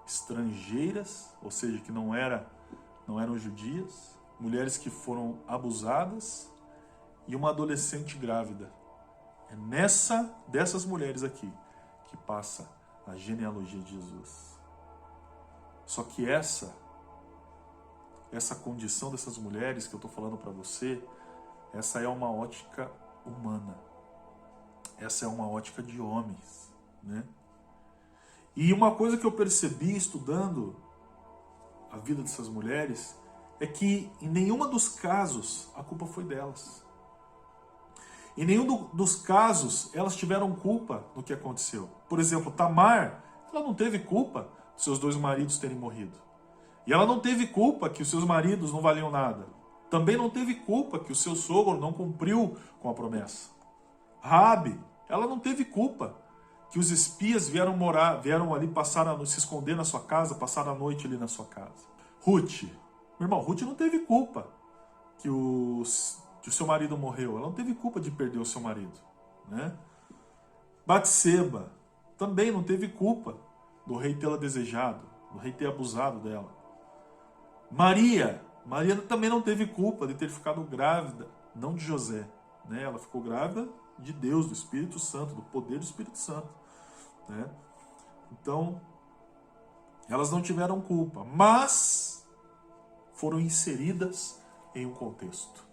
estrangeiras, ou seja, que não eram judias, mulheres que foram abusadas e uma adolescente grávida. É dessas mulheres aqui que passa a genealogia de Jesus. Só que essa condição dessas mulheres que eu estou falando para você, essa é uma ótica humana. Essa é uma ótica de homens, né? E uma coisa que eu percebi estudando a vida dessas mulheres é que em nenhuma dos casos a culpa foi delas. Em nenhum dos casos elas tiveram culpa no que aconteceu. Por exemplo, Tamar, ela não teve culpa dos seus 2 maridos terem morrido. E ela não teve culpa que os seus maridos não valiam nada. Também não teve culpa que o seu sogro não cumpriu com a promessa. Raabe, ela não teve culpa que os espias vieram ali, se esconder na sua casa, passaram a noite ali na sua casa. Ruth, meu irmão, Ruth não teve culpa que o seu marido morreu. Ela não teve culpa de perder o seu marido, né? Batseba também não teve culpa do rei tê-la desejado, do rei ter abusado dela. Maria também não teve culpa de ter ficado grávida, não de José, né? Ela ficou grávida de Deus, do Espírito Santo, do poder do Espírito Santo, né? Então, elas não tiveram culpa, mas foram inseridas em um contexto.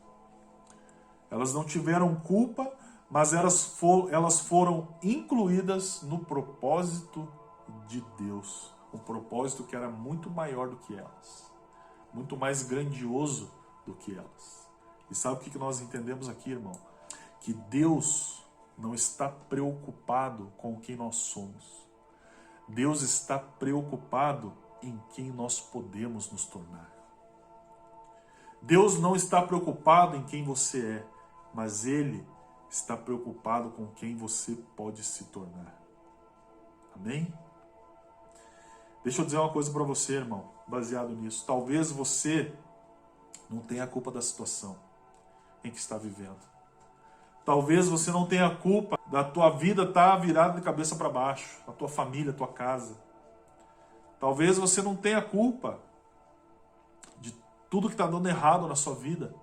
Elas não tiveram culpa, mas elas foram incluídas no propósito de Deus. Um propósito que era muito maior do que elas. Muito mais grandioso do que elas. E sabe o que nós entendemos aqui, irmão? Que Deus não está preocupado com quem nós somos. Deus está preocupado em quem nós podemos nos tornar. Deus não está preocupado em quem você é, mas Ele está preocupado com quem você pode se tornar. Amém? Deixa eu dizer uma coisa para você, irmão, baseado nisso. Talvez você não tenha a culpa da situação em que está vivendo. Talvez você não tenha a culpa da tua vida estar virada de cabeça para baixo, a tua família, a tua casa. Talvez você não tenha a culpa de tudo que está dando errado na sua vida.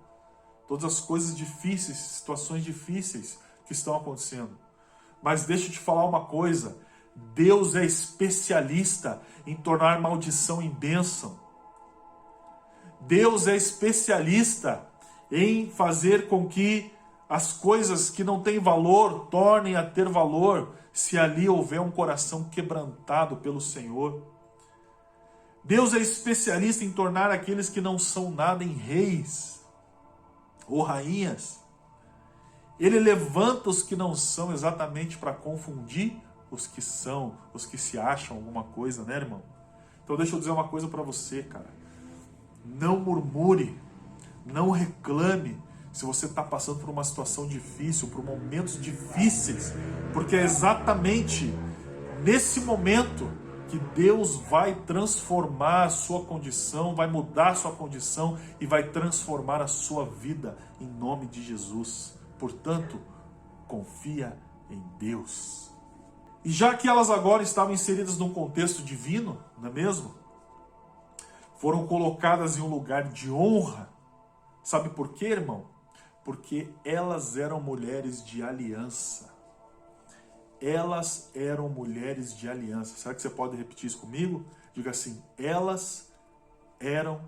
Todas as coisas difíceis, situações difíceis que estão acontecendo. Mas deixa eu te falar uma coisa. Deus é especialista em tornar maldição em bênção. Deus é especialista em fazer com que as coisas que não têm valor tornem a ter valor, se ali houver um coração quebrantado pelo Senhor. Deus é especialista em tornar aqueles que não são nada em reis ou rainhas. Ele levanta os que não são exatamente para confundir os que são, os que se acham alguma coisa, né, irmão? Então deixa eu dizer uma coisa para você, cara. Não murmure, não reclame se você está passando por uma situação difícil, por momentos difíceis, porque é exatamente nesse momento que Deus vai transformar a sua condição, vai mudar a sua condição e vai transformar a sua vida em nome de Jesus. Portanto, confia em Deus. E já que elas agora estavam inseridas num contexto divino, não é mesmo? Foram colocadas em um lugar de honra. Sabe por quê, irmão? Porque elas eram mulheres de aliança. Elas eram mulheres de aliança. Será que você pode repetir isso comigo? Diga assim: elas eram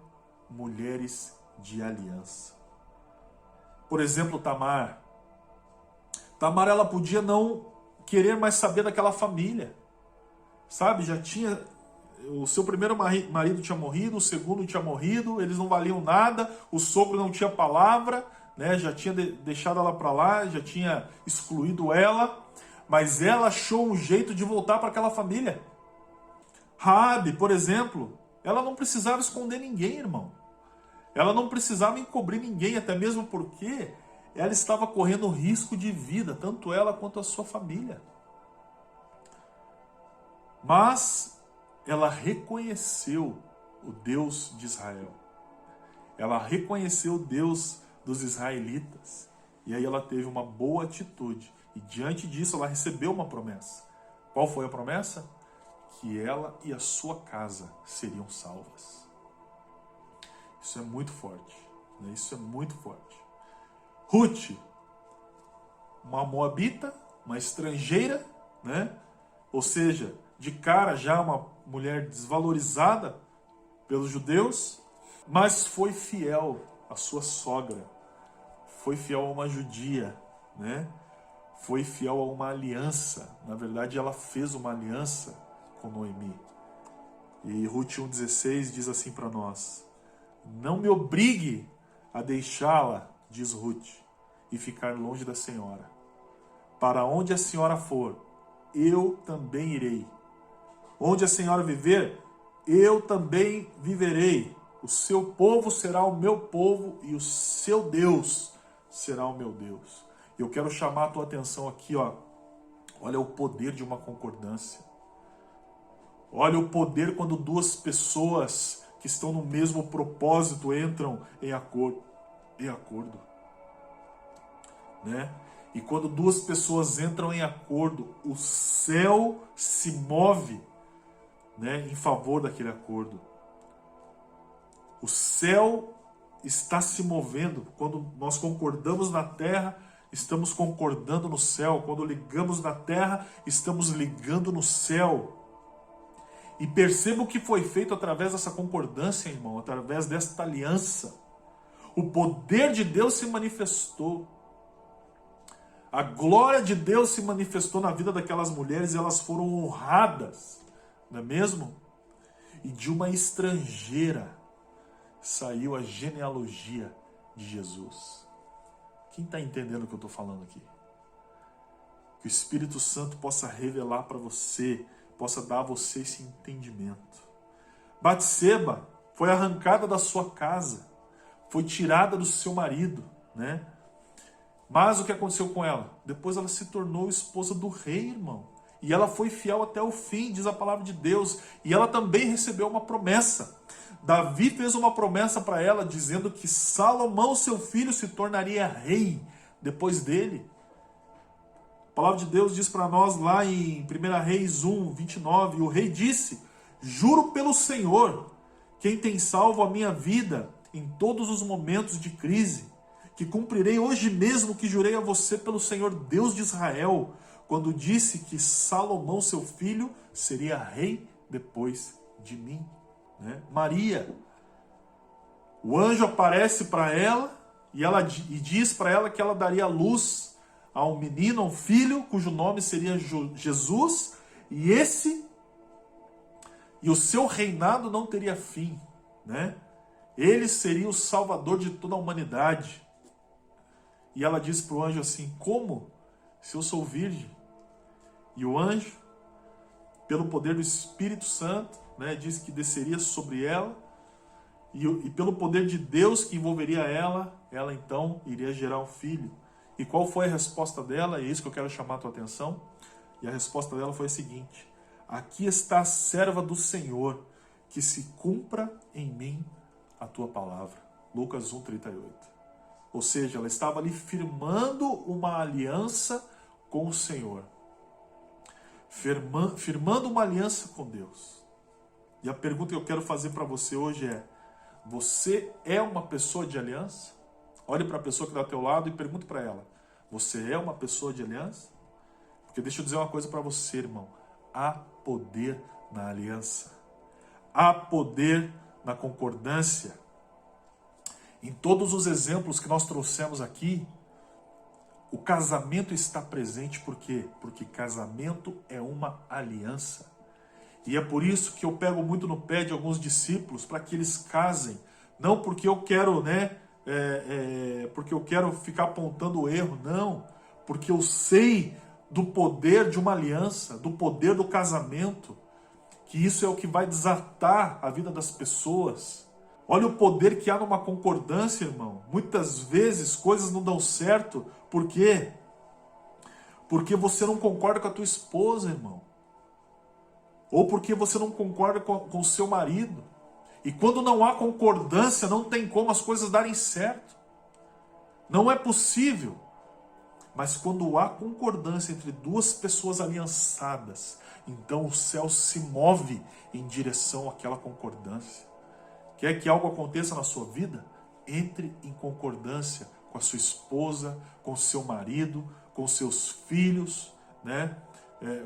mulheres de aliança. Por exemplo, Tamar. Tamar, ela podia não querer mais saber daquela família. Sabe, já tinha... O seu primeiro marido tinha morrido, o segundo tinha morrido, eles não valiam nada, o sogro não tinha palavra, né? Já tinha deixado ela para lá, já tinha excluído ela, mas ela achou um jeito de voltar para aquela família. Raabe, por exemplo, ela não precisava esconder ninguém, irmão. Ela não precisava encobrir ninguém, até mesmo porque ela estava correndo risco de vida, tanto ela quanto a sua família. Mas ela reconheceu o Deus de Israel. Ela reconheceu o Deus dos israelitas. E aí ela teve uma boa atitude. E diante disso ela recebeu uma promessa. Qual foi a promessa? Que ela e a sua casa seriam salvas. Isso é muito forte. Né? Isso é muito forte. Ruth, uma moabita, uma estrangeira, né? Ou seja, de cara já uma mulher desvalorizada pelos judeus, mas foi fiel à sua sogra, foi fiel a uma judia, né? Foi fiel a uma aliança. Na verdade, ela fez uma aliança com Noemi. E Ruth 1,16 diz assim para nós: não me obrigue a deixá-la, diz Ruth, e ficar longe da senhora. Para onde a senhora for, eu também irei. Onde a senhora viver, eu também viverei. O seu povo será o meu povo e o seu Deus será o meu Deus. Eu quero chamar a tua atenção aqui, ó. Olha o poder de uma concordância. Olha o poder quando duas pessoas que estão no mesmo propósito entram em acordo. Né? E quando duas pessoas entram em acordo, o céu se move, né, em favor daquele acordo. O céu está se movendo. Quando nós concordamos na terra, estamos concordando no céu. Quando ligamos na terra, estamos ligando no céu. E perceba o que foi feito através dessa concordância, irmão, através desta aliança. O poder de Deus se manifestou. A glória de Deus se manifestou na vida daquelas mulheres e elas foram honradas, não é mesmo? E de uma estrangeira saiu a genealogia de Jesus. Quem está entendendo o que eu estou falando aqui? Que o Espírito Santo possa revelar para você, possa dar a você esse entendimento. Batseba foi arrancada da sua casa, foi tirada do seu marido, né? Mas o que aconteceu com ela? Depois ela se tornou esposa do rei, irmão. E ela foi fiel até o fim, diz a palavra de Deus. E ela também recebeu uma promessa. Davi fez uma promessa para ela, dizendo que Salomão, seu filho, se tornaria rei depois dele. A palavra de Deus diz para nós lá em 1 Reis 1, 29, e o rei disse: juro pelo Senhor, quem tem salvo a minha vida em todos os momentos de crise, que cumprirei hoje mesmo o que jurei a você pelo Senhor Deus de Israel, quando disse que Salomão, seu filho, seria rei depois de mim. Né? Maria, o anjo aparece para ela e diz para ela que ela daria luz a um menino, a um filho, cujo nome seria Jesus, e o seu reinado não teria fim, né? Ele seria o salvador de toda a humanidade. E ela diz para o anjo assim: como? Se eu sou virgem. E o anjo, pelo poder do Espírito Santo, né, diz que desceria sobre ela, e pelo poder de Deus que envolveria ela então iria gerar um filho. E qual foi a resposta dela? É isso que eu quero chamar a tua atenção. E a resposta dela foi a seguinte: aqui está a serva do Senhor, que se cumpra em mim a tua palavra. Lucas 1:38. Ou seja, ela estava ali firmando uma aliança com o Senhor. Firmando uma aliança com Deus. E a pergunta que eu quero fazer para você hoje é: você é uma pessoa de aliança? Olhe para a pessoa que está ao teu lado e pergunte para ela: você é uma pessoa de aliança? Porque deixa eu dizer uma coisa para você, irmão. Há poder na aliança. Há poder na concordância. Em todos os exemplos que nós trouxemos aqui, o casamento está presente. Por quê? Porque casamento é uma aliança. E é por isso que eu pego muito no pé de alguns discípulos para que eles casem. Não porque eu quero, porque eu quero ficar apontando o erro, não. Porque eu sei do poder de uma aliança, do poder do casamento, que isso é o que vai desatar a vida das pessoas. Olha o poder que há numa concordância, irmão. Muitas vezes coisas não dão certo. Por quê? Porque você não concorda com a tua esposa, irmão. Ou porque você não concorda com o seu marido. E quando não há concordância, não tem como as coisas darem certo. Não é possível. Mas quando há concordância entre duas pessoas aliançadas, então o céu se move em direção àquela concordância. Quer que algo aconteça na sua vida? Entre em concordância com a sua esposa, com o seu marido, com os seus filhos, né?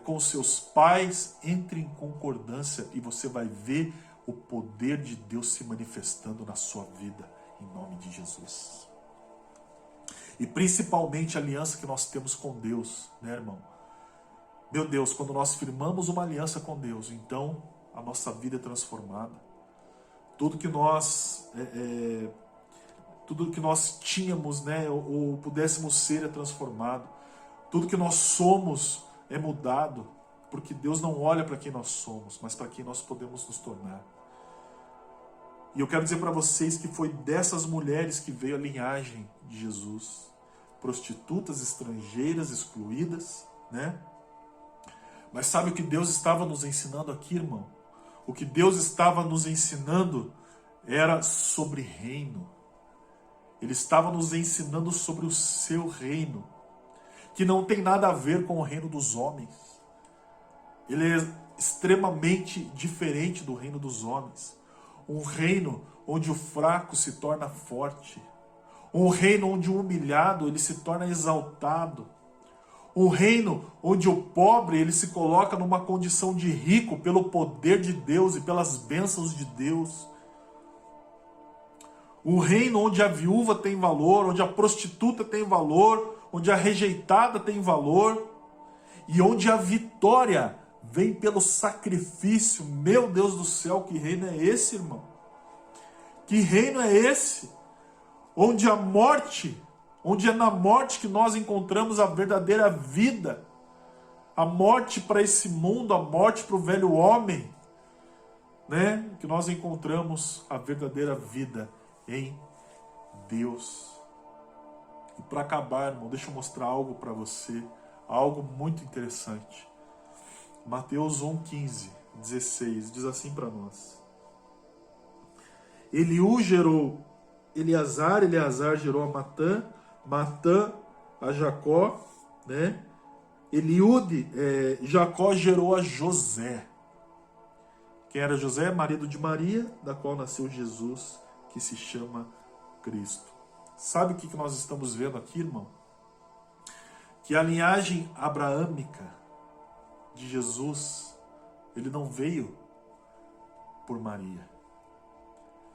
Com os seus pais. Entre em concordância e você vai ver o poder de Deus se manifestando na sua vida, em nome de Jesus. E principalmente a aliança que nós temos com Deus, né, irmão? Meu Deus, quando nós firmamos uma aliança com Deus, então a nossa vida é transformada. Tudo que nós tínhamos, né, ou pudéssemos ser, é transformado. Tudo que nós somos é mudado, porque Deus não olha para quem nós somos, mas para quem nós podemos nos tornar. E eu quero dizer para vocês que foi dessas mulheres que veio a linhagem de Jesus. Prostitutas, estrangeiras, excluídas, né? Mas sabe o que Deus estava nos ensinando aqui, irmão? O que Deus estava nos ensinando era sobre reino. Ele estava nos ensinando sobre o seu reino. que não tem nada a ver com o reino dos homens. Ele é extremamente diferente do reino dos homens. Um reino onde o fraco se torna forte. Um reino onde o humilhado ele se torna exaltado. Um reino onde o pobre ele se coloca numa condição de rico pelo poder de Deus e pelas bênçãos de Deus. Um reino onde a viúva tem valor, onde a prostituta tem valor, onde a rejeitada tem valor e onde a vitória vem pelo sacrifício. Meu Deus do céu, que reino é esse, irmão? Que reino é esse? Onde a morte, onde é na morte que nós encontramos a verdadeira vida. A morte para esse mundo, a morte para o velho homem, né? Que nós encontramos a verdadeira vida em Deus. E para acabar, irmão, deixa eu mostrar algo para você, algo muito interessante. Mateus 1:15, 16, diz assim para nós. Eliú gerou Eleazar, Eleazar gerou a Matã, Matã a Jacó, né? Eliúde, Jacó gerou a José. Quem era José? Marido de Maria, da qual nasceu Jesus, que se chama Cristo. Sabe o que nós estamos vendo aqui, irmão? Que a linhagem abraâmica de Jesus, ele não veio por Maria.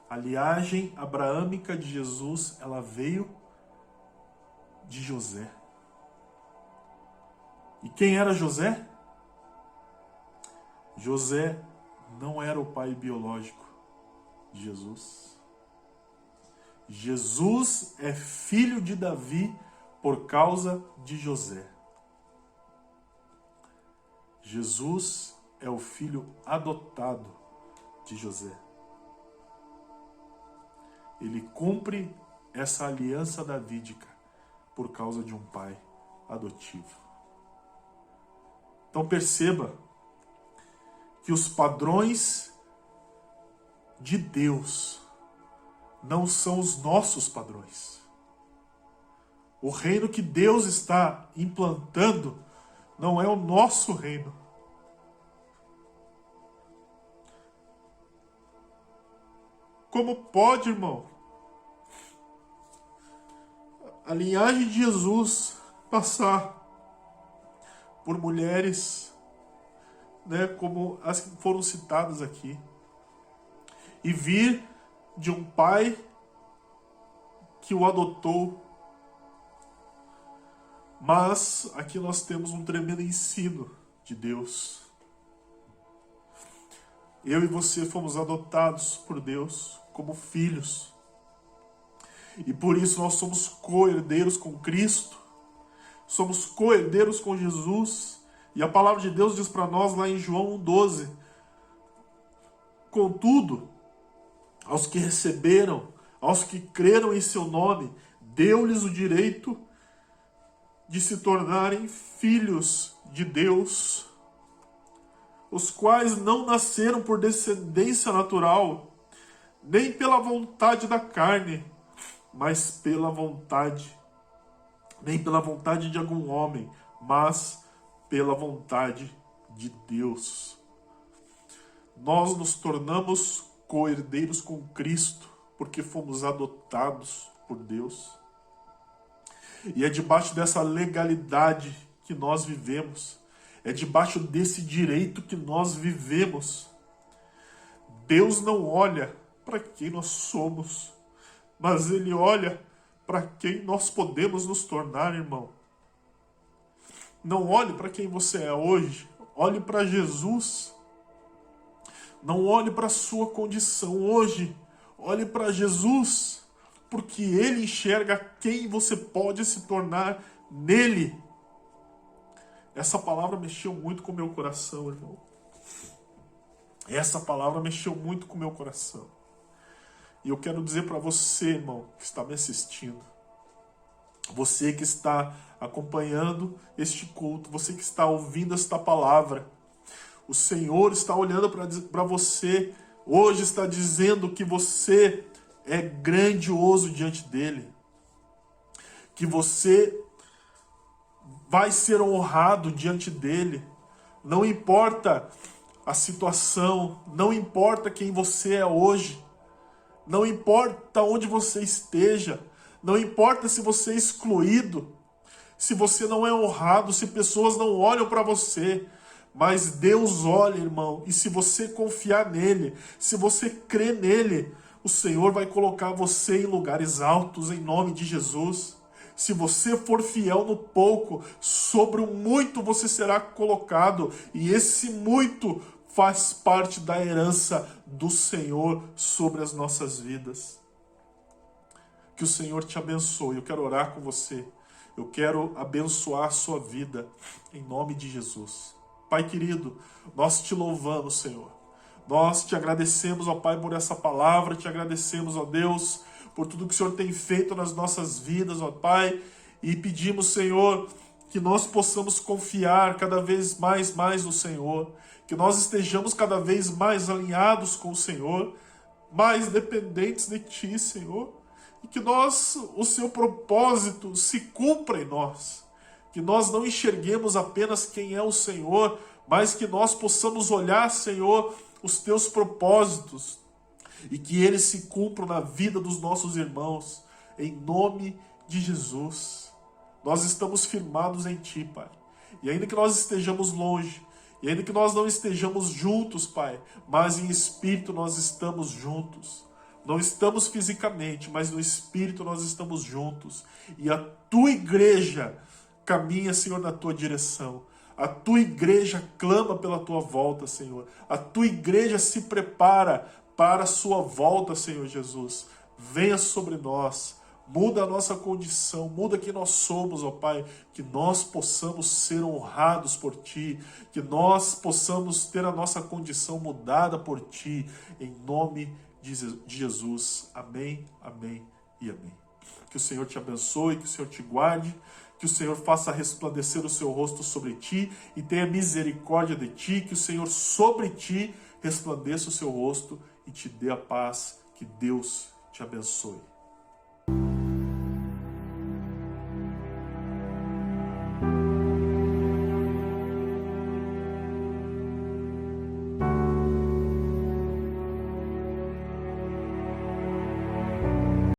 A linhagem abraâmica de Jesus, ela veio de José. E quem era José? José não era o pai biológico de Jesus. Jesus é filho de Davi por causa de José. Jesus é o filho adotado de José. Ele cumpre essa aliança davídica por causa de um pai adotivo. Então perceba que os padrões de Deus não são os nossos padrões. O reino que Deus está implantando não é o nosso reino. Como pode, irmão, a linhagem de Jesus passar por mulheres, né, como as que foram citadas aqui, e vir de um pai que o adotou? Mas aqui nós temos um tremendo ensino de Deus. Eu e você fomos adotados por Deus como filhos. E por isso nós somos co-herdeiros com Cristo. Somos co-herdeiros com Jesus. E a palavra de Deus diz para nós lá em João 1,12: contudo, aos que receberam, aos que creram em seu nome, deu-lhes o direito de se tornarem filhos de Deus, os quais não nasceram por descendência natural, nem pela vontade da carne, mas pela vontade, nem pela vontade de algum homem, mas pela vontade de Deus. Nós nos tornamos co-herdeiros com Cristo, porque fomos adotados por Deus. E é debaixo dessa legalidade que nós vivemos, é debaixo desse direito que nós vivemos. Deus não olha para quem nós somos, mas Ele olha para quem nós podemos nos tornar, irmão. Não olhe para quem você é hoje, olhe para Jesus. Não olhe para a sua condição hoje, olhe para Jesus, porque Ele enxerga quem você pode se tornar nele. Essa palavra mexeu muito com o meu coração, irmão. Essa palavra mexeu muito com o meu coração. E eu quero dizer para você, irmão, que está me assistindo, você que está acompanhando este culto, você que está ouvindo esta palavra, o Senhor está olhando para você hoje, está dizendo que você é grandioso diante dele, que você vai ser honrado diante dele. Não importa a situação, não importa quem você é hoje, não importa onde você esteja, não importa se você é excluído, se você não é honrado, se pessoas não olham para você, mas Deus olha, irmão, e se você confiar nele, se você crer nele, o Senhor vai colocar você em lugares altos, em nome de Jesus. Se você for fiel no pouco, sobre o muito você será colocado, e esse muito faz parte da herança do Senhor sobre as nossas vidas. Que o Senhor te abençoe. Eu quero orar com você. Eu quero abençoar a sua vida, em nome de Jesus. Pai querido, nós te louvamos, Senhor. Nós te agradecemos, ó Pai, por essa palavra. Te agradecemos, ó Deus, por tudo que o Senhor tem feito nas nossas vidas, ó Pai. E pedimos, Senhor, que nós possamos confiar cada vez mais no Senhor. Que nós estejamos cada vez mais alinhados com o Senhor, mais dependentes de Ti, Senhor. E que o seu propósito se cumpra em nós. Que nós não enxerguemos apenas quem é o Senhor, mas que nós possamos olhar, Senhor, os teus propósitos e que eles se cumpram na vida dos nossos irmãos, em nome de Jesus. Nós estamos firmados em Ti, Pai. E ainda que nós estejamos longe, e ainda que nós não estejamos juntos, Pai, mas em espírito nós estamos juntos. Não estamos fisicamente, mas no Espírito nós estamos juntos. E a Tua igreja caminha, Senhor, na Tua direção. A Tua igreja clama pela Tua volta, Senhor. A Tua igreja se prepara para a Sua volta, Senhor Jesus. Venha sobre nós. Muda a nossa condição, muda quem nós somos, ó Pai. Que nós possamos ser honrados por Ti. Que nós possamos ter a nossa condição mudada por Ti. Em nome de Jesus. Amém, amém e amém. Que o Senhor te abençoe, que o Senhor te guarde, que o Senhor faça resplandecer o seu rosto sobre ti e tenha misericórdia de ti, que o Senhor sobre ti resplandeça o seu rosto e te dê a paz. Que Deus te abençoe.